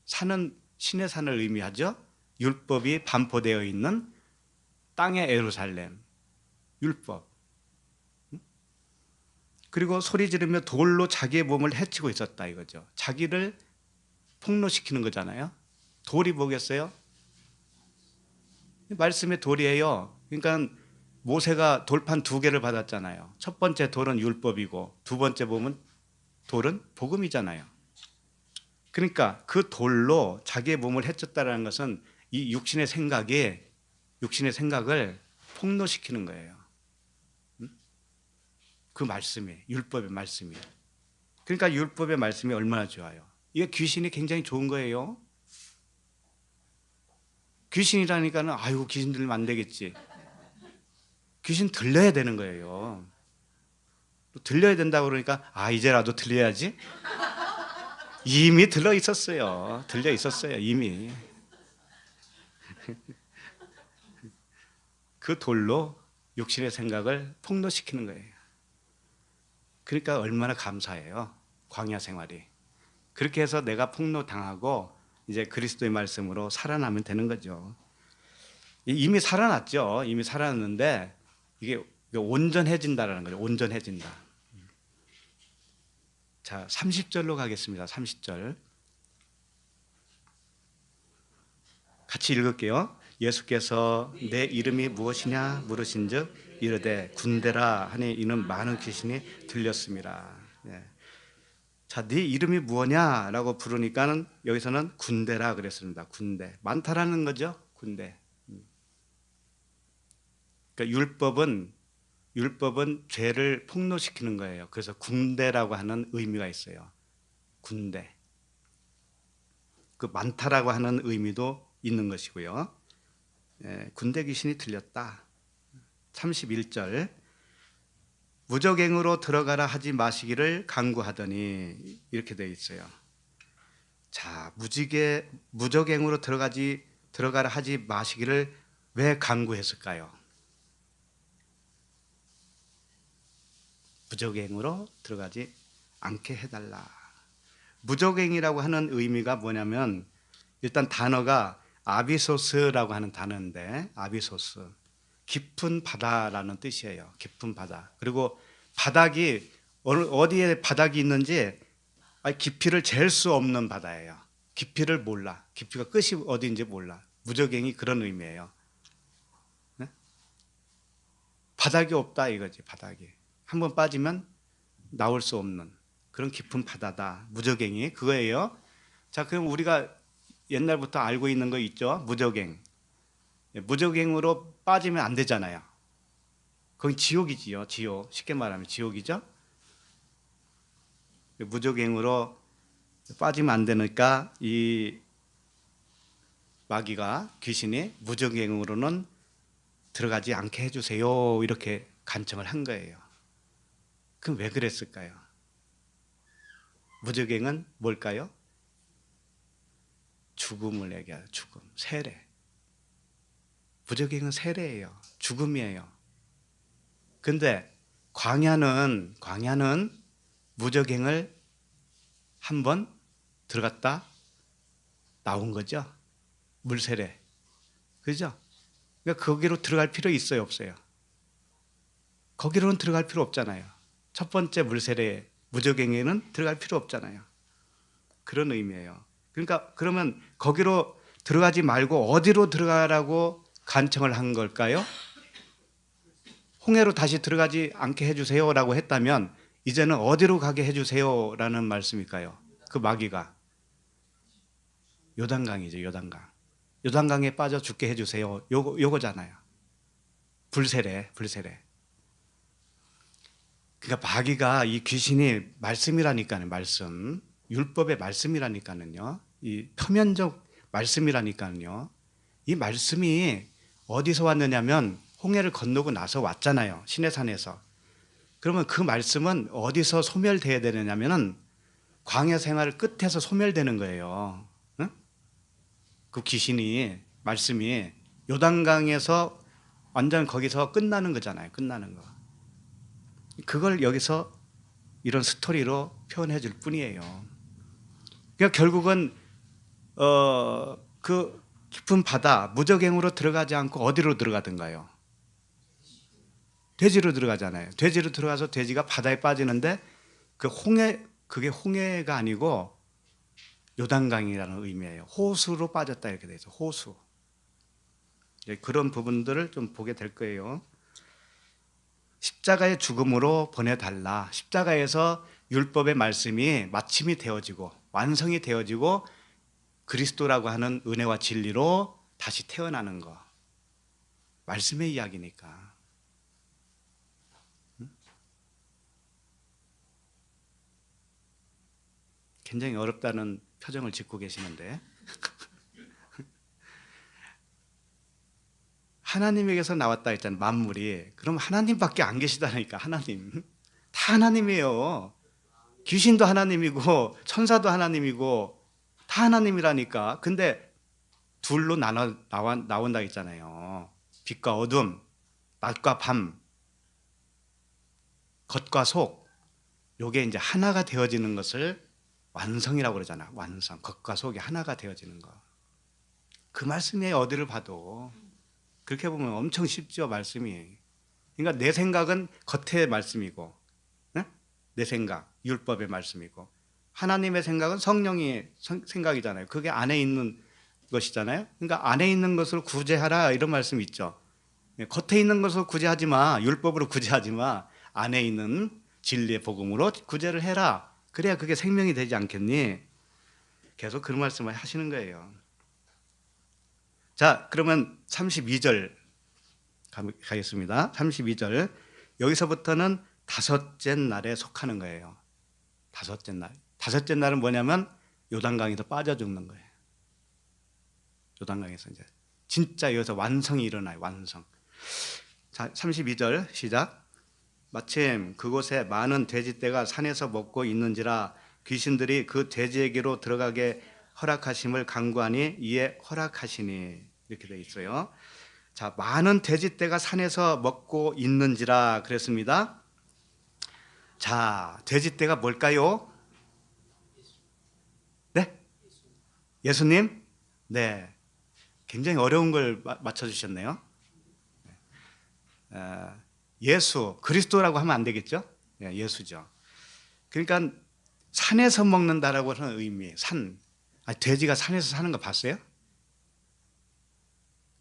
산은 신의 산을 의미하죠. 율법이 반포되어 있는 땅의 예루살렘 율법. 그리고 소리 지르며 돌로 자기의 몸을 해치고 있었다 이거죠. 자기를 폭로시키는 거잖아요. 돌이 뭐겠어요? 말씀의 돌이에요. 그러니까 모세가 돌판 2개를 받았잖아요. 첫 번째 돌은 율법이고 두 번째 돌은 복음이잖아요. 그러니까 그 돌로 자기의 몸을 해쳤다는 것은 이 육신의 생각을 폭로시키는 거예요. 그 말씀이, 율법의 말씀이. 그러니까 율법의 말씀이 얼마나 좋아요. 이게 귀신이 굉장히 좋은 거예요. 귀신이라니까는 아이고 귀신 들리면 안 되겠지. 귀신 들려야 되는 거예요. 들려야 된다고 그러니까 이제라도 들려야지. 이미 들려 있었어요. 이미. 그 돌로 육신의 생각을 폭로시키는 거예요. 그러니까 얼마나 감사해요. 광야 생활이. 그렇게 해서 내가 폭로당하고 이제 그리스도의 말씀으로 살아나면 되는 거죠. 이미 살아났죠. 이미 살아났는데 이게 온전해진다라는 거죠. 온전해진다. 자, 30절로 가겠습니다. 30절. 같이 읽을게요. 예수께서 내 이름이 무엇이냐 물으신즉 이르되 군대라 하니 이는 많은 귀신이 들렸습니다. 네. 자, 네 이름이 무엇냐라고 부르니까는 여기서는 군대라 그랬습니다. 군대. 많다라는 거죠. 군대. 그러니까 율법은 죄를 폭로시키는 거예요. 그래서 군대라고 하는 의미가 있어요. 군대. 그 많다라고 하는 의미도 있는 것이고요. 군대 귀신이 들렸다. 31절. 무저갱으로 들어가라 하지 마시기를 간구하더니 이렇게 되어 있어요. 자, 무저갱으로 들어가라 하지 마시기를 왜 간구했을까요? 무저갱으로 들어가지 않게 해달라. 무저갱이라고 하는 의미가 뭐냐면 일단 단어가 아비소스라고 하는 단어인데 아비소스 깊은 바다라는 뜻이에요. 깊은 바다. 그리고 바닥이 어디에 바닥이 있는지 깊이를 잴 수 없는 바다예요. 깊이를 몰라. 깊이가 끝이 어디인지 몰라. 무저갱이 그런 의미예요. 네? 바닥이 없다 이거지. 바닥이. 한번 빠지면 나올 수 없는 그런 깊은 바다다. 무저갱이 그거예요. 자, 그럼 우리가 옛날부터 알고 있는 거 있죠? 무저갱. 무저갱으로 빠지면 안 되잖아요. 거기 지옥이지요. 지옥. 쉽게 말하면 지옥이죠. 무저갱으로 빠지면 안 되니까 이 마귀가 귀신이 무저갱으로는 들어가지 않게 해주세요. 이렇게 간청을 한 거예요. 그럼 왜 그랬을까요? 무저갱은 뭘까요? 죽음을 얘기해요. 죽음, 세례. 무저갱은 세례예요. 죽음이에요. 근데 광야는 무저갱을 한번 들어갔다 나온 거죠. 물세례. 그죠? 그러니까 거기로 들어갈 필요 있어요, 없어요? 거기로는 들어갈 필요 없잖아요. 첫 번째 물세례 무저갱에는 들어갈 필요 없잖아요. 그런 의미예요. 그러니까 그러면 거기로 들어가지 말고 어디로 들어가라고 간청을 한 걸까요? 홍해로 다시 들어가지 않게 해주세요라고 했다면 이제는 어디로 가게 해주세요라는 말씀일까요? 그 마귀가 요단강이죠. 요단강에 빠져 죽게 해주세요. 요거잖아요. 불세례. 그러니까 마귀가 이 귀신이 말씀이라니까요. 말씀. 율법의 말씀이라니까는요. 이 표면적 말씀이라니까는요. 이 말씀이 어디서 왔느냐면 홍해를 건너고 나서 왔잖아요. 시내산에서. 그러면 그 말씀은 어디서 소멸돼야 되느냐면은 광야 생활 끝에서 소멸되는 거예요. 응? 그 귀신이 말씀이 요단강에서 완전 거기서 끝나는 거잖아요. 끝나는 거. 그걸 여기서 이런 스토리로 표현해 줄 뿐이에요. 그러니까 결국은 그 깊은 바다 무적행으로 들어가지 않고 어디로 들어가든가요? 돼지로 들어가잖아요. 돼지로 들어가서 돼지가 바다에 빠지는데 그 그게 홍해가 아니고 요단강이라는 의미예요. 호수로 빠졌다 이렇게 되죠. 호수. 그런 부분들을 좀 보게 될 거예요. 십자가의 죽음으로 보내달라. 십자가에서 율법의 말씀이 마침이 되어지고 완성이 되어지고 그리스도라고 하는 은혜와 진리로 다시 태어나는 거. 말씀의 이야기니까. 굉장히 어렵다는 표정을 짓고 계시는데 하나님에게서 나왔다 했잖아요. 만물이. 그럼 하나님밖에 안 계시다니까. 하나님. 다 하나님이에요. 귀신도 하나님이고 천사도 하나님이고 다 하나님이라니까. 근데 둘로 나온다 했잖아요. 빛과 어둠, 낮과 밤, 겉과 속. 요게 이제 하나가 되어지는 것을 완성이라고 그러잖아. 완성. 겉과 속이 하나가 되어지는 거. 그 말씀이 어디를 봐도 그렇게 보면 엄청 쉽죠, 말씀이. 그러니까 내 생각은 겉의 말씀이고, 네? 내 생각, 율법의 말씀이고, 하나님의 생각은 성령의 생각이잖아요. 그게 안에 있는 것이잖아요. 그러니까 안에 있는 것을 구제하라 이런 말씀이 있죠. 겉에 있는 것을 구제하지 마, 율법으로 구제하지 마. 안에 있는 진리의 복음으로 구제를 해라. 그래야 그게 생명이 되지 않겠니? 계속 그런 말씀을 하시는 거예요. 자, 그러면 32절 가겠습니다. 32절. 여기서부터는 다섯째 날에 속하는 거예요. 다섯째 날. 다섯째 날은 뭐냐면 요단강에서 빠져 죽는 거예요. 요단강에서 이제 진짜 여기서 완성이 일어나요. 완성. 자, 32절 시작. 마침 그곳에 많은 돼지떼가 산에서 먹고 있는지라 귀신들이 그 돼지에게로 들어가게 허락하심을 간구하니 이에 허락하시니 이렇게 되어 있어요. 자, 많은 돼지떼가 산에서 먹고 있는지라 그랬습니다. 자, 돼지떼가 뭘까요? 네? 예수님? 네. 굉장히 어려운 걸 맞춰주셨네요. 예수, 그리스도라고 하면 안 되겠죠? 예수죠. 그러니까 산에서 먹는다라고 하는 의미, 산. 돼지가 산에서 사는 거 봤어요?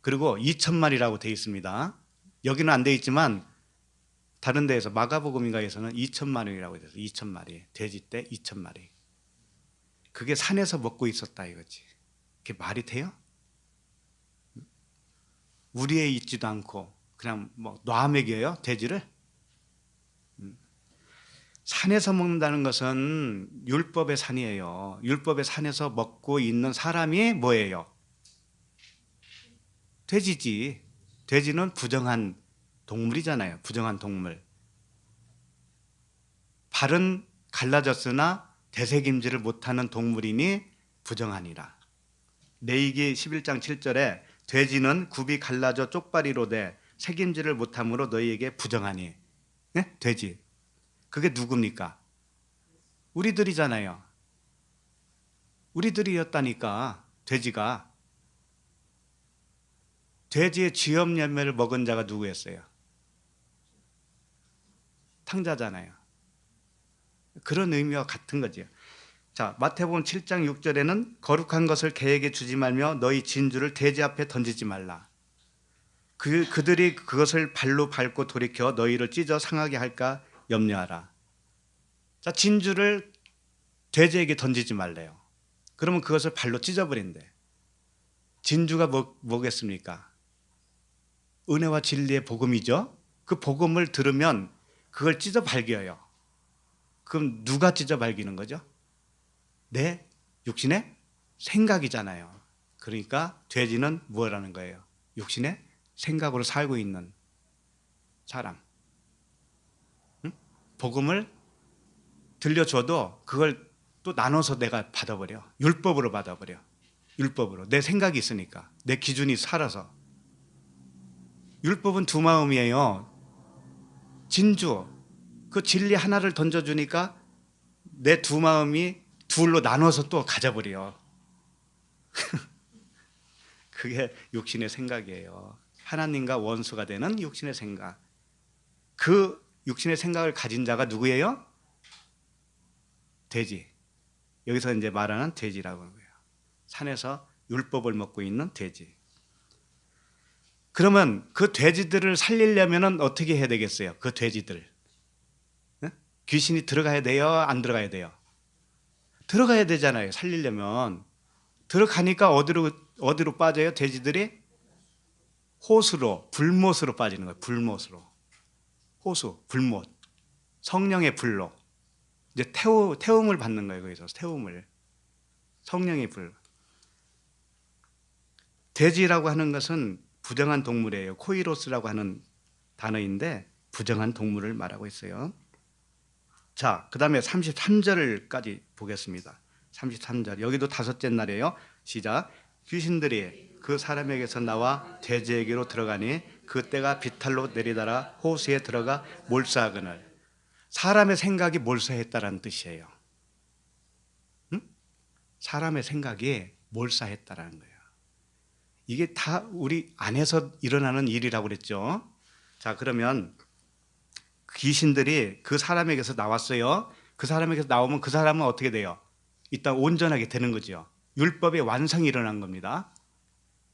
그리고 2,000마리라고 되어 있습니다. 여기는 안 되어 있지만 다른 데에서 마가복음인가에서는 2,000마리라고 되어 있어요. 2,000마리. 돼지떼 2,000마리. 그게 산에서 먹고 있었다 이거지. 그게 말이 돼요? 우리에 있지도 않고 그냥 뭐 놔 먹여요? 돼지를? 산에서 먹는다는 것은 율법의 산이에요. 율법의 산에서 먹고 있는 사람이 뭐예요? 돼지지. 돼지는 부정한 동물이잖아요. 부정한 동물. 발은 갈라졌으나 되새김질을 못하는 동물이니 부정하니라. 레위기 11장 7절에 돼지는 굽이 갈라져 쪽발이로 돼 새김질을 못함으로 너희에게 부정하니. 네? 돼지. 그게 누굽니까? 우리들이잖아요. 우리들이었다니까. 돼지가. 돼지의 쥐염 열매를 먹은 자가 누구였어요? 탕자잖아요. 그런 의미와 같은 거죠. 자, 마태복음 7장 6절에는 거룩한 것을 개에게 주지 말며 너희 진주를 돼지 앞에 던지지 말라. 그들이 그것을 발로 밟고 돌이켜 너희를 찢어 상하게 할까 염려하라. 자, 진주를 돼지에게 던지지 말래요. 그러면 그것을 발로 찢어버린대. 진주가 뭐겠습니까? 은혜와 진리의 복음이죠. 그 복음을 들으면 그걸 찢어 발겨요. 그럼 누가 찢어 발기는 거죠? 내 육신의 생각이잖아요. 그러니까 돼지는 뭐라는 거예요? 육신의 생각으로 살고 있는 사람. 응? 복음을 들려줘도 그걸 또 나눠서 내가 받아버려. 율법으로 받아버려. 율법으로. 내 생각이 있으니까. 내 기준이 살아서. 율법은 두 마음이에요. 진주. 그 진리 하나를 던져주니까 내 두 마음이 둘로 나눠서 또 가져버려. 그게 육신의 생각이에요. 하나님과 원수가 되는 육신의 생각. 그 육신의 생각을 가진 자가 누구예요? 돼지. 여기서 이제 말하는 돼지라고 하는 거예요. 산에서 율법을 먹고 있는 돼지. 그러면 그 돼지들을 살리려면 어떻게 해야 되겠어요? 그 돼지들. 귀신이 들어가야 돼요? 안 들어가야 돼요? 들어가야 되잖아요. 살리려면. 들어가니까 어디로 빠져요? 돼지들이 호수로, 불못으로 빠지는 거예요. 불못으로. 호수, 불못. 성령의 불로. 이제 태움을 받는 거예요. 거기서 태움을. 성령의 불. 돼지라고 하는 것은 부정한 동물이에요. 코이로스라고 하는 단어인데 부정한 동물을 말하고 있어요. 자, 그 다음에 33절까지 보겠습니다. 33절. 여기도 다섯째 날이에요. 시작. 귀신들이 그 사람에게서 나와 돼지에게로 들어가니 그때가 비탈로 내리다라 호수에 들어가 몰사하거늘. 사람의 생각이 몰사했다라는 뜻이에요. 응? 사람의 생각이 몰사했다라는 거예요. 이게 다 우리 안에서 일어나는 일이라고 그랬죠. 자, 그러면 귀신들이 그 사람에게서 나왔어요. 그 사람에게서 나오면 그 사람은 어떻게 돼요? 일단 온전하게 되는 거죠. 율법의 완성이 일어난 겁니다.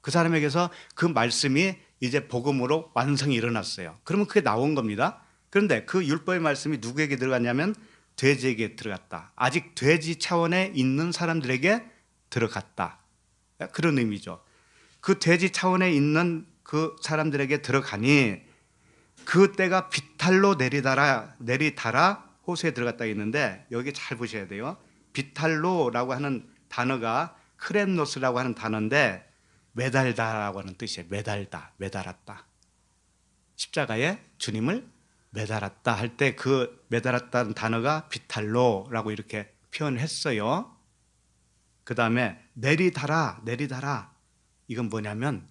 그 사람에게서 그 말씀이 이제 복음으로 완성이 일어났어요. 그러면 그게 나온 겁니다. 그런데 그 율법의 말씀이 누구에게 들어갔냐면 돼지에게 들어갔다. 아직 돼지 차원에 있는 사람들에게 들어갔다. 그런 의미죠. 그 돼지 차원에 있는 그 사람들에게 들어가니 그 때가 비탈로 내리다라 호수에 들어갔다 했는데 여기 잘 보셔야 돼요. 비탈로라고 하는 단어가 크렘노스라고 하는 단어인데 매달다라고 하는 뜻이에요. 매달았다. 십자가에 주님을 매달았다 할 때 그 매달았다는 단어가 비탈로라고 이렇게 표현했어요. 그 다음에 내리다라 이건 뭐냐면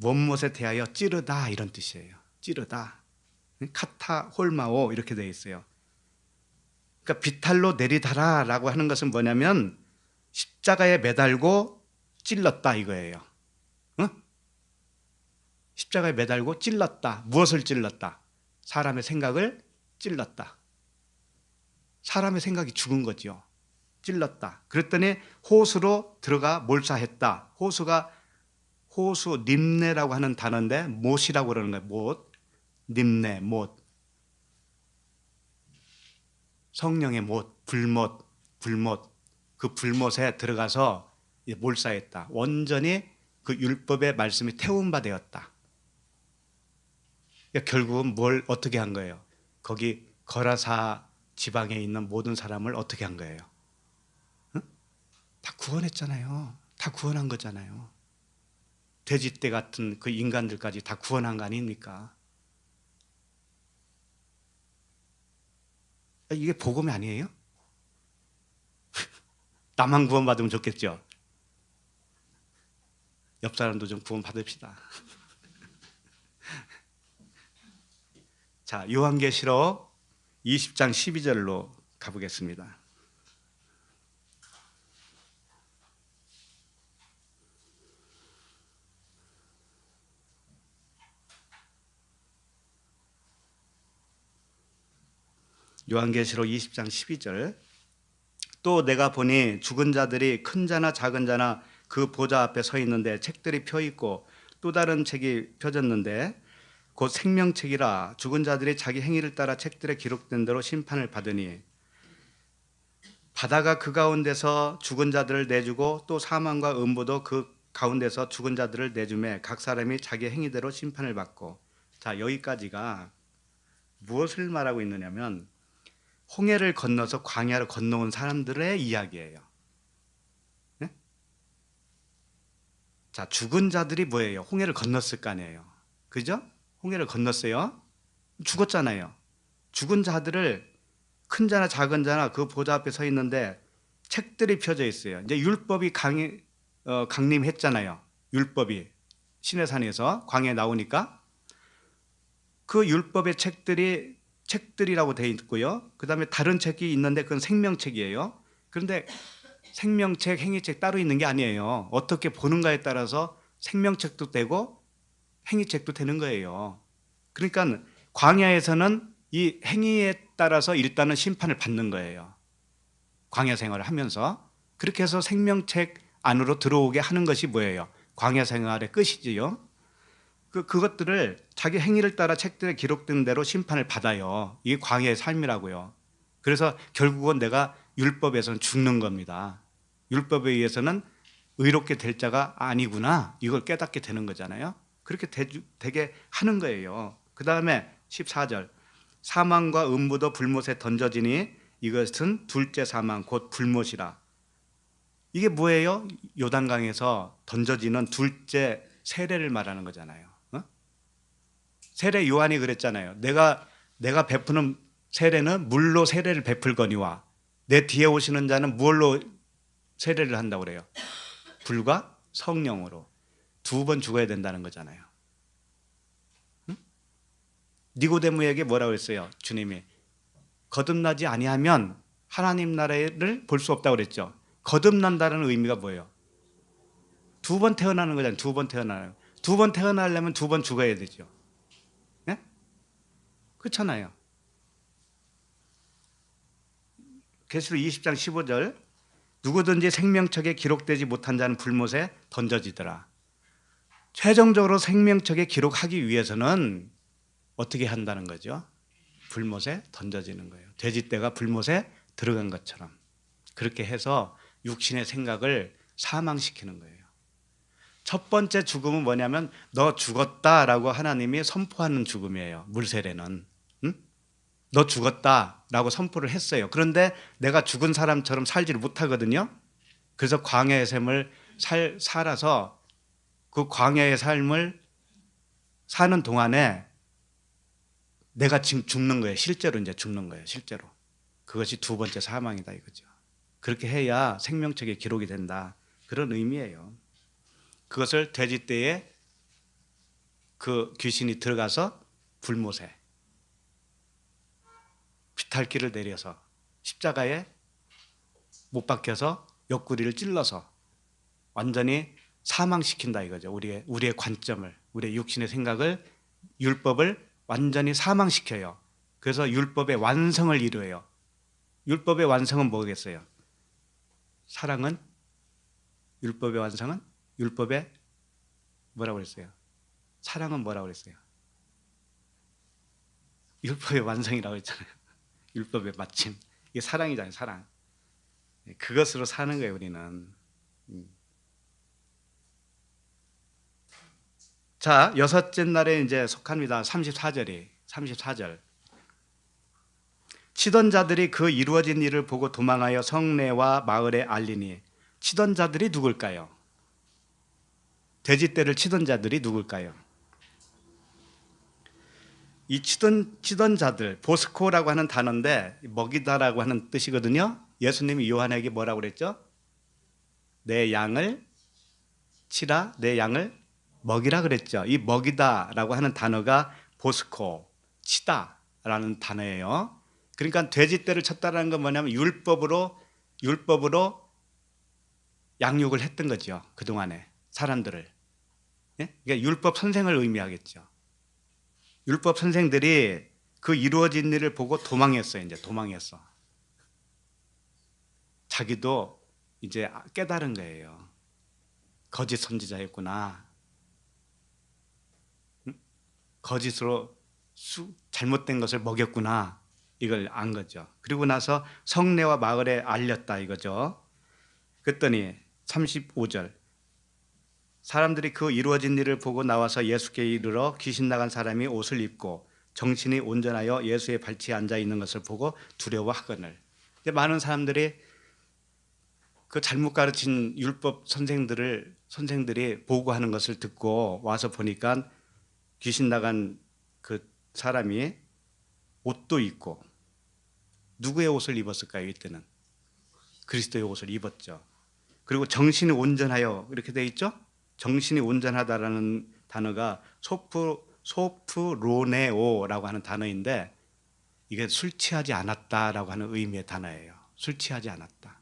원못에 대하여 찌르다 이런 뜻이에요. 찌르다. 카타 홀마오 이렇게 되어 있어요. 그러니까 비탈로 내리다라라고 하는 것은 뭐냐면 십자가에 매달고 찔렀다 이거예요. 십자가에 매달고 찔렀다. 무엇을 찔렀다? 사람의 생각을 찔렀다. 사람의 생각이 죽은 거죠. 찔렀다. 그랬더니 호수로 들어가 몰사했다. 호수 림네라고 하는 단어인데 못이라고 그러는 거예요. 못. 림네, 못. 성령의 못, 불못. 그 불못에 들어가서 몰사했다. 온전히 그 율법의 말씀이 태움바 되었다. 그러니까 결국은 뭘 어떻게 한 거예요? 거기 거라사 지방에 있는 모든 사람을 어떻게 한 거예요? 응? 다 구원했잖아요. 다 구원한 거잖아요. 돼지떼 같은 그 인간들까지 다 구원한 거 아닙니까? 이게 복음이 아니에요? 나만 구원받으면 좋겠죠? 옆 사람도 좀 구원받읍시다. 자, 요한계시록 20장 12절로 가보겠습니다. 요한계시록 20장 12절. 또 내가 보니 죽은 자들이 큰 자나 작은 자나 그 보좌 앞에 서 있는데 책들이 펴 있고 또 다른 책이 펴졌는데 곧 생명책이라 죽은 자들이 자기 행위를 따라 책들에 기록된 대로 심판을 받으니 바다가 그 가운데서 죽은 자들을 내주고 또 사망과 음부도 그 가운데서 죽은 자들을 내주매 각 사람이 자기 행위대로 심판을 받고. 자, 여기까지가 무엇을 말하고 있느냐면 홍해를 건너서 광야를 건너온 사람들의 이야기예요. 자, 죽은 자들이 뭐예요? 홍해를 건넜을 거 아니에요. 그죠? 홍해를 건넜어요. 죽었잖아요. 죽은 자들을 큰 자나 작은 자나 그 보좌 앞에 서 있는데 책들이 펴져 있어요. 이제 율법이 강림했잖아요. 율법이 시내산에서 광야에 나오니까 그 율법의 책들이라고 되어 있고요. 그 다음에 다른 책이 있는데 그건 생명책이에요. 그런데 생명책, 행위책 따로 있는 게 아니에요. 어떻게 보는가에 따라서 생명책도 되고 행위책도 되는 거예요. 그러니까 광야에서는 이 행위에 따라서 일단은 심판을 받는 거예요. 광야 생활을 하면서. 그렇게 해서 생명책 안으로 들어오게 하는 것이 뭐예요? 광야 생활의 끝이지요. 그것들을 자기 행위를 따라 책들에 기록된 대로 심판을 받아요. 이게 광야의 삶이라고요. 그래서 결국은 내가 율법에서는 죽는 겁니다. 율법에 의해서는 의롭게 될 자가 아니구나. 이걸 깨닫게 되는 거잖아요. 그렇게 되게 하는 거예요. 그 다음에 14절. 사망과 음부도 불못에 던져지니 이것은 둘째 사망 곧 불못이라. 이게 뭐예요? 요단강에서 던져지는 둘째 세례를 말하는 거잖아요. 세례 요한이 그랬잖아요. 내가 베푸는 세례는 물로 세례를 베풀거니와 내 뒤에 오시는 자는 무엇로 세례를 한다고 그래요? 불과 성령으로. 2번 죽어야 된다는 거잖아요. 니고데모에게 뭐라고 했어요? 주님이 거듭나지 아니하면 하나님 나라를 볼 수 없다고 그랬죠. 거듭난다는 의미가 뭐예요? 2번 태어나는 거잖아요. 2번 태어나는. 2번 태어나려면 2번 죽어야 되죠. 네? 그렇잖아요. 계시록 20장 15절. 누구든지 생명책에 기록되지 못한 자는 불못에 던져지더라. 최종적으로 생명책에 기록하기 위해서는 어떻게 한다는 거죠? 불못에 던져지는 거예요. 돼지떼가 불못에 들어간 것처럼. 그렇게 해서 육신의 생각을 사망시키는 거예요. 첫 번째 죽음은 뭐냐면 너 죽었다라고 하나님이 선포하는 죽음이에요. 물세례는. 너 죽었다라고 선포를 했어요. 그런데 내가 죽은 사람처럼 살지를 못하거든요. 그래서 광야의 삶을 살아서 그 광야의 삶을 사는 동안에 내가 지금 죽는 거예요. 실제로 이제 죽는 거예요. 실제로. 그것이 2번째 사망이다 이거죠. 그렇게 해야 생명책에 기록이 된다. 그런 의미예요. 그것을 돼지떼에 그 귀신이 들어가서 불못에 비탈길을 내려서 십자가에 못 박혀서 옆구리를 찔러서 완전히 사망시킨다 이거죠. 우리의 관점을, 우리의 육신의 생각을, 율법을 완전히 사망시켜요. 그래서 율법의 완성을 이루어요. 율법의 완성은 뭐겠어요? 사랑은 율법의 완성은 율법의 뭐라고 그랬어요? 사랑은 뭐라고 그랬어요? 율법의 완성이라고 했잖아요. 율법의 마침. 이게 사랑이잖아요. 사랑. 그것으로 사는 거예요. 우리는. 자, 6째 날에 이제 속합니다. 34절. 치던 자들이 그 이루어진 일을 보고 도망하여 성내와 마을에 알리니. 치던 자들이 누굴까요? 돼지떼를 치던 자들이 누굴까요? 이 치던 자들, 보스코라고 하는 단어인데 먹이다라고 하는 뜻이거든요. 예수님이 요한에게 뭐라고 그랬죠? 내 양을 치라, 내 양을 먹이라 그랬죠. 이 먹이다라고 하는 단어가 보스코, 치다라는 단어예요. 그러니까 돼지떼를 쳤다라는 건 뭐냐면 율법으로 양육을 했던 거죠. 그동안에 사람들을. 예? 그러니까 율법 선생을 의미하겠죠. 율법 선생들이 그 이루어진 일을 보고 도망했어요. 이제 도망했어. 자기도 이제 깨달은 거예요. 거짓 선지자였구나. 거짓으로 잘못된 것을 먹였구나. 이걸 안 거죠. 그리고 나서 성내와 마을에 알렸다 이거죠. 그랬더니 35절. 사람들이 그 이루어진 일을 보고 나와서 예수께 이르러 귀신 나간 사람이 옷을 입고 정신이 온전하여 예수의 발치에 앉아 있는 것을 보고 두려워하거늘. 많은 사람들이 그 잘못 가르친 율법 선생들이 보고하는 것을 듣고 와서 보니까 귀신 나간 그 사람이 옷도 입고, 누구의 옷을 입었을까요? 이때는 그리스도의 옷을 입었죠. 그리고 정신이 온전하여 이렇게 돼 있죠. 정신이 온전하다라는 단어가 소프로네오라고 하는 단어인데, 이게 술 취하지 않았다라고 하는 의미의 단어예요. 술 취하지 않았다.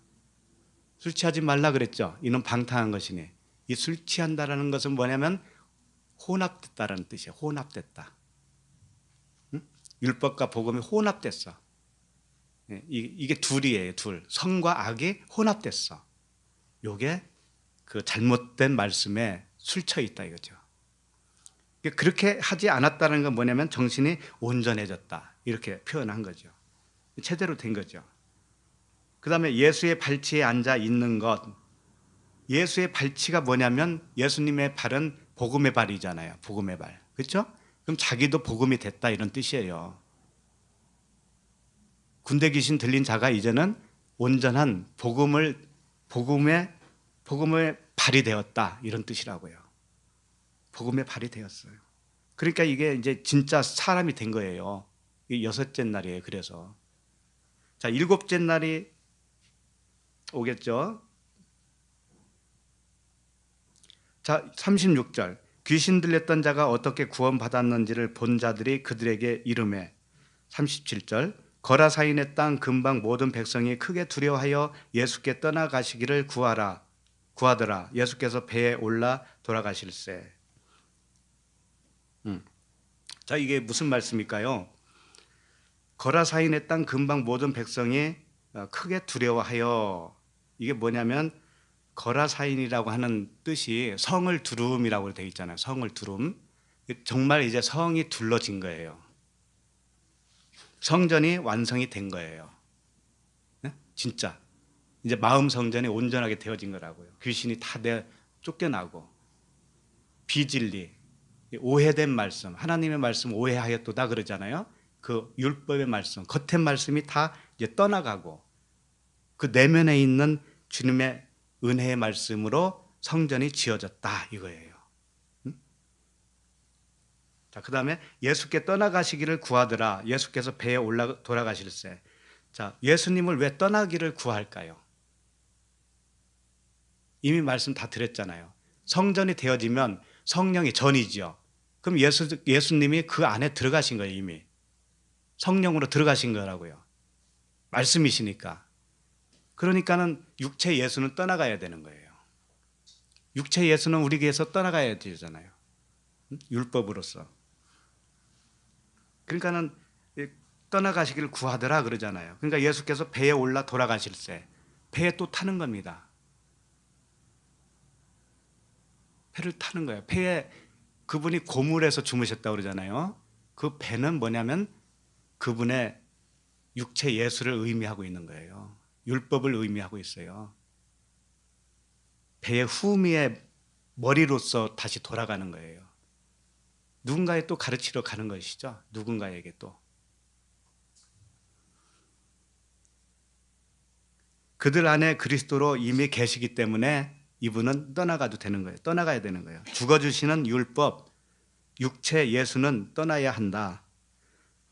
술 취하지 말라 그랬죠. 이는 방탕한 것이니. 이 술 취한다라는 것은 뭐냐면 혼합됐다라는 뜻이에요. 혼합됐다. 응? 율법과 복음이 혼합됐어. 이게 둘이에요. 둘. 선과 악이 혼합됐어. 요게 그 잘못된 말씀에 술쳐 있다 이거죠. 그렇게 하지 않았다는 건 뭐냐면 정신이 온전해졌다 이렇게 표현한 거죠. 제대로 된 거죠. 그 다음에 예수의 발치에 앉아 있는 것. 예수의 발치가 뭐냐면 예수님의 발은 복음의 발이잖아요. 복음의 발. 그렇죠? 그럼 자기도 복음이 됐다 이런 뜻이에요. 군대 귀신 들린 자가 이제는 온전한 복음의 발이 되었다 이런 뜻이라고요. 복음의 발이 되었어요. 그러니까 이게 이제 진짜 사람이 된 거예요. 이 여섯째 날이에요. 그래서 자, 일곱째 날이 오겠죠. 자, 36절. 귀신 들렸던 자가 어떻게 구원받았는지를 본 자들이 그들에게 이르매. 37절. 거라사인의 땅 근방 모든 백성이 크게 두려워하여 예수께 떠나가시기를 구하더라. 예수께서 배에 올라 돌아가실세. 자, 이게 무슨 말씀일까요? 거라사인의 땅 근방 모든 백성이 크게 두려워하여, 이게 뭐냐면 거라사인이라고 하는 뜻이 성을 두름이라고 되어 있잖아요. 성을 두름. 정말 이제 성이 둘러진 거예요. 성전이 완성이 된 거예요. 네? 진짜 이제 마음 성전이 온전하게 되어진 거라고요. 귀신이 다 쫓겨나고, 비진리, 오해된 말씀, 하나님의 말씀 오해하였도다 그러잖아요. 그 율법의 말씀, 겉의 말씀이 다 이제 떠나가고, 그 내면에 있는 주님의 은혜의 말씀으로 성전이 지어졌다 이거예요. 자, 그 다음에 예수께 떠나가시기를 구하더라. 예수께서 배에 올라 돌아가실세. 자, 예수님을 왜 떠나기를 구할까요? 이미 말씀 다 드렸잖아요. 성전이 되어지면 성령이 전이지요. 그럼 예수님이 그 안에 들어가신 거예요. 이미 성령으로 들어가신 거라고요. 말씀이시니까. 그러니까는 육체 예수는 떠나가야 되는 거예요. 육체 예수는 우리에게서 떠나가야 되잖아요. 율법으로서. 그러니까는 떠나가시기를 구하더라 그러잖아요. 그러니까 예수께서 배에 올라 돌아가실세. 배에 또 타는 겁니다. 배를 타는 거예요. 배에 그분이 고물에서 주무셨다고 그러잖아요. 그 배는 뭐냐면 그분의 육체 예수를 의미하고 있는 거예요. 율법을 의미하고 있어요. 배의 후미의 머리로서 다시 돌아가는 거예요. 누군가에 또 가르치러 가는 것이죠. 누군가에게 또. 그들 안에 그리스도로 이미 계시기 때문에 이분은 떠나가도 되는 거예요. 떠나가야 되는 거예요. 죽어주시는 율법, 육체 예수는 떠나야 한다.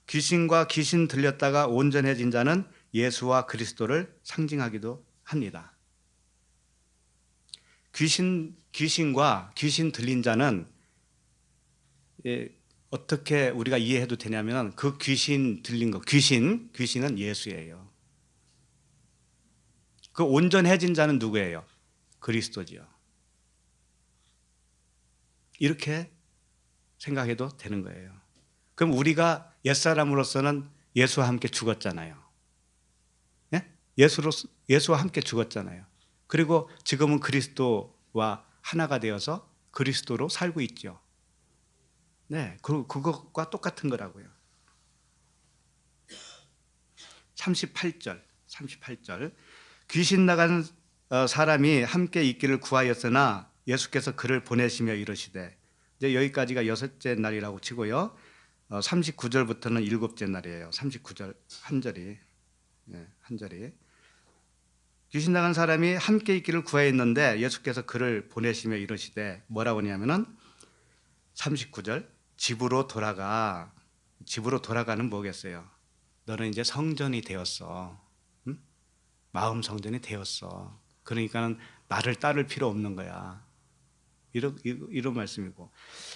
귀신과 귀신 들렸다가 온전해진 자는 예수와 그리스도를 상징하기도 합니다. 귀신과 귀신 들린 자는 어떻게 우리가 이해해도 되냐면, 그 귀신 들린 거, 귀신은 예수예요. 그 온전해진 자는 누구예요? 그리스도지요. 이렇게 생각해도 되는 거예요. 그럼 우리가 옛사람으로서는 예수와 함께 죽었잖아요. 예? 예수와 함께 죽었잖아요. 그리고 지금은 그리스도와 하나가 되어서 그리스도로 살고 있죠. 네, 그것과 똑같은 거라고요. 38절. 귀신 나간 사람이 함께 있기를 구하였으나 예수께서 그를 보내시며 이르시되. 이제 여기까지가 여섯째 날이라고 치고요. 39절부터는 일곱째 날이에요. 39절 한 절이. 네, 한 절이. 귀신 나간 사람이 함께 있기를 구하였는데 예수께서 그를 보내시며 이르시되 뭐라고 하냐면은 39절 집으로 돌아가. 집으로 돌아가는 뭐겠어요? 너는 이제 성전이 되었어. 응? 마음 성전이 되었어. 그러니까는 나를 따를 필요 없는 거야. 이런 말씀이고,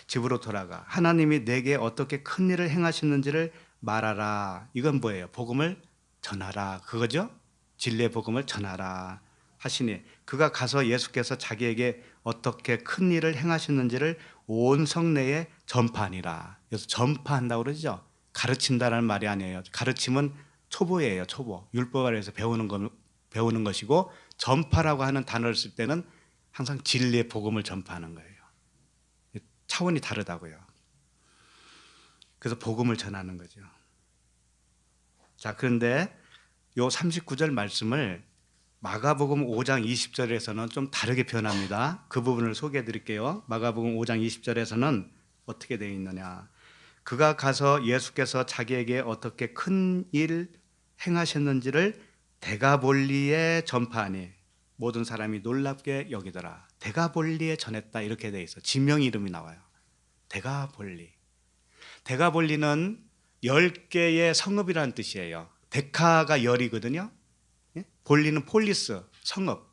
집으로 돌아가. 하나님이 내게 어떻게 큰 일을 행하셨는지를 말하라. 이건 뭐예요? 복음을 전하라. 그거죠? 진리의 복음을 전하라 하시니 그가 가서 예수께서 자기에게 어떻게 큰 일을 행하셨는지를 온 성내에 전파하니라. 그래서 전파한다고 그러죠. 가르친다라는 말이 아니에요. 가르침은 초보예요. 초보. 율법 아래에서 배우는 것이고, 전파라고 하는 단어를 쓸 때는 항상 진리의 복음을 전파하는 거예요. 차원이 다르다고요. 그래서 복음을 전하는 거죠. 자, 그런데 요 39절 말씀을 마가복음 5장 20절에서는 좀 다르게 표현합니다. 그 부분을 소개해 드릴게요. 마가복음 5장 20절에서는 어떻게 되어 있느냐. 그가 가서 예수께서 자기에게 어떻게 큰 일 행하셨는지를 데가볼리에 전파하니 모든 사람이 놀랍게 여기더라. 데가볼리에 전했다 이렇게 돼 있어. 지명 이름이 나와요. 데가볼리. 데가볼리는 10개의 성읍이라는 뜻이에요. 데카가 열이거든요. 볼리는 폴리스, 성읍,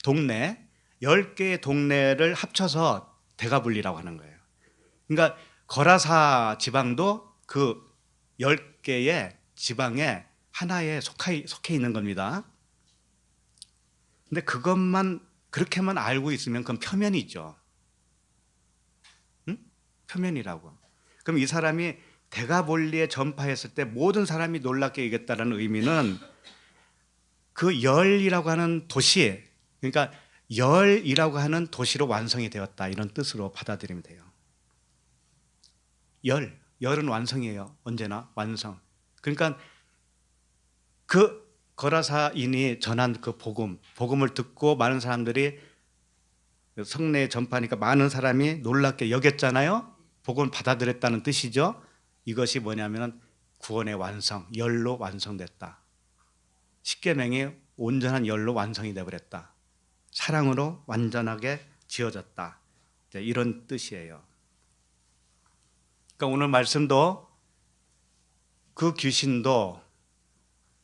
동네. 10개의 동네를 합쳐서 데가볼리라고 하는 거예요. 그러니까 거라사 지방도 그 10개의 지방에 하나에 속해 있는 겁니다. 근데 그것만 그렇게만 알고 있으면 그건 표면이죠. 응? 표면이라고. 그럼 이 사람이 데가볼리에 전파했을 때 모든 사람이 놀랍게 여겼다는 의미는 그 열이라고 하는 도시, 그러니까 열이라고 하는 도시로 완성이 되었다 이런 뜻으로 받아들이면 돼요. 열은 완성이에요. 언제나 완성. 그러니까 그 거라사인이 전한 그 복음을 듣고 많은 사람들이 성내에 전파하니까 많은 사람이 놀랍게 여겼잖아요. 복음을 받아들였다는 뜻이죠. 이것이 뭐냐면 구원의 완성, 열로 완성됐다. 십계명이 온전한 열로 완성이 되어버렸다. 사랑으로 완전하게 지어졌다. 이런 뜻이에요. 그러니까 오늘 말씀도 그 귀신도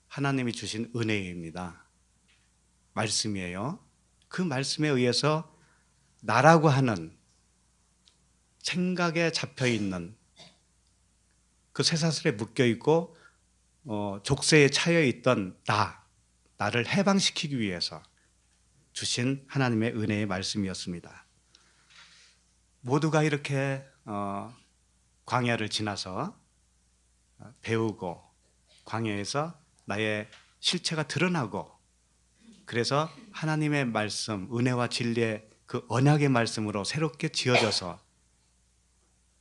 하나님이 주신 은혜입니다. 말씀이에요. 그 말씀에 의해서 나라고 하는 생각에 잡혀 있는 그 쇠사슬에 묶여 있고 족쇄에 차여 있던 나를 해방시키기 위해서 주신 하나님의 은혜의 말씀이었습니다. 모두가 이렇게 광야를 지나서 배우고 광야에서 나의 실체가 드러나고, 그래서 하나님의 말씀, 은혜와 진리의 그 언약의 말씀으로 새롭게 지어져서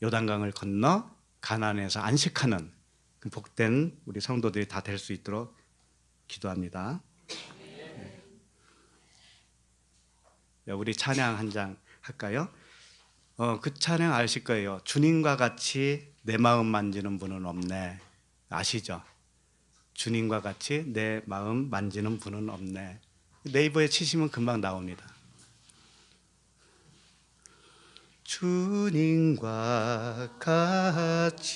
요단강을 건너 가나안에서 안식하는 그 복된 우리 성도들이 다 될 수 있도록 기도합니다. 우리 찬양 한 장 할까요? 그 찬양 아실 거예요. 주님과 같이 내 마음 만지는 분은 없네. 아시죠? 주님과 같이 내 마음 만지는 분은 없네. 네이버에 치시면 금방 나옵니다. 주님과 같이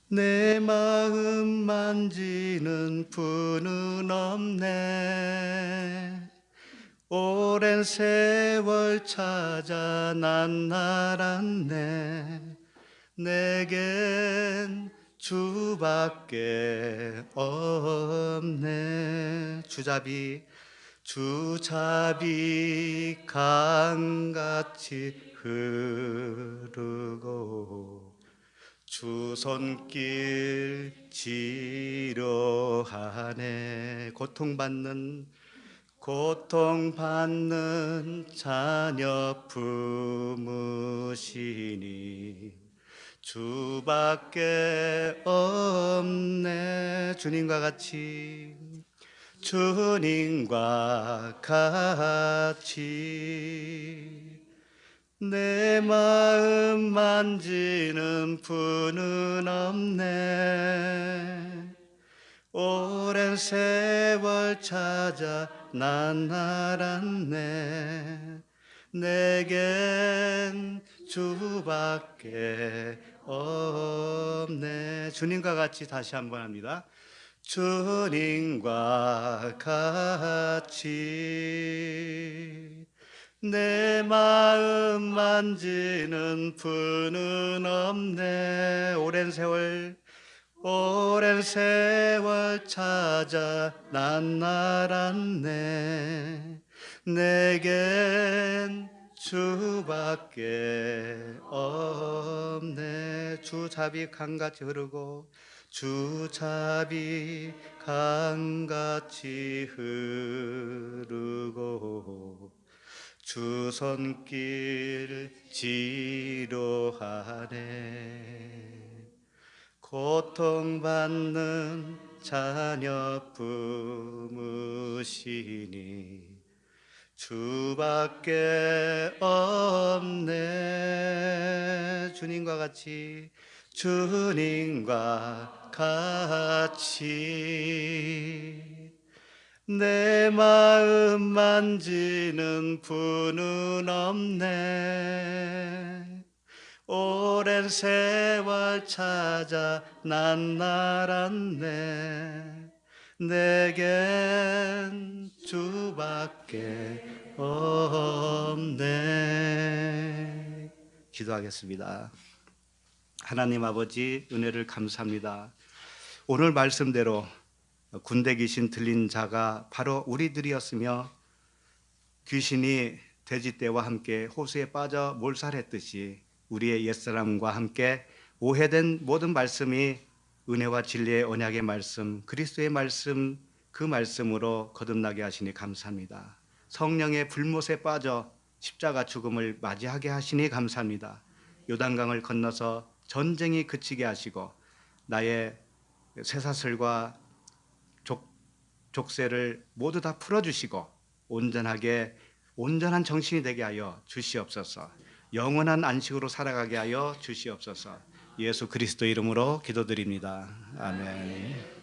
내 마음 만지는 분은 없네. 오랜 세월 찾아 난 알았네. 내겐 주밖에 없네. 주잡이 강같이 흐르고 주 손길 지려하네. 고통받는 자녀 품으시니 주밖에 없네. 주님과 같이 내 마음 만지는 분은 없네. 오랜 세월 찾아 난 알았네. 내겐 주밖에 없네. 주님과 같이 다시 한번 합니다. 주님과 같이 내 마음 만지는 분은 없네. 오랜 세월 찾아 난 알았네. 내겐 주밖에 없네. 주자비 강같이 흐르고 주자비 강같이 흐르고 주 손길 지루하네. 고통받는 자녀 품으시니 주밖에 없네. 주님과 같이 내 마음 만지는 분은 없네. 오랜 세월 찾아 난 알았네. 내겐 주밖에 없네. 기도하겠습니다. 하나님 아버지, 은혜를 감사합니다. 오늘 말씀대로 군대 귀신 들린 자가 바로 우리들이었으며, 귀신이 돼지떼와 함께 호수에 빠져 몰살했듯이 우리의 옛사람과 함께 오해된 모든 말씀이 은혜와 진리의 언약의 말씀, 그리스도의 말씀, 그 말씀으로 거듭나게 하시니 감사합니다. 성령의 불못에 빠져 십자가 죽음을 맞이하게 하시니 감사합니다. 요단강을 건너서 전쟁이 그치게 하시고 나의 쇠사슬과 족쇄를 모두 다 풀어주시고 온전한 정신이 되게 하여 주시옵소서. 영원한 안식으로 살아가게 하여 주시옵소서. 예수 그리스도 이름으로 기도드립니다. 아멘.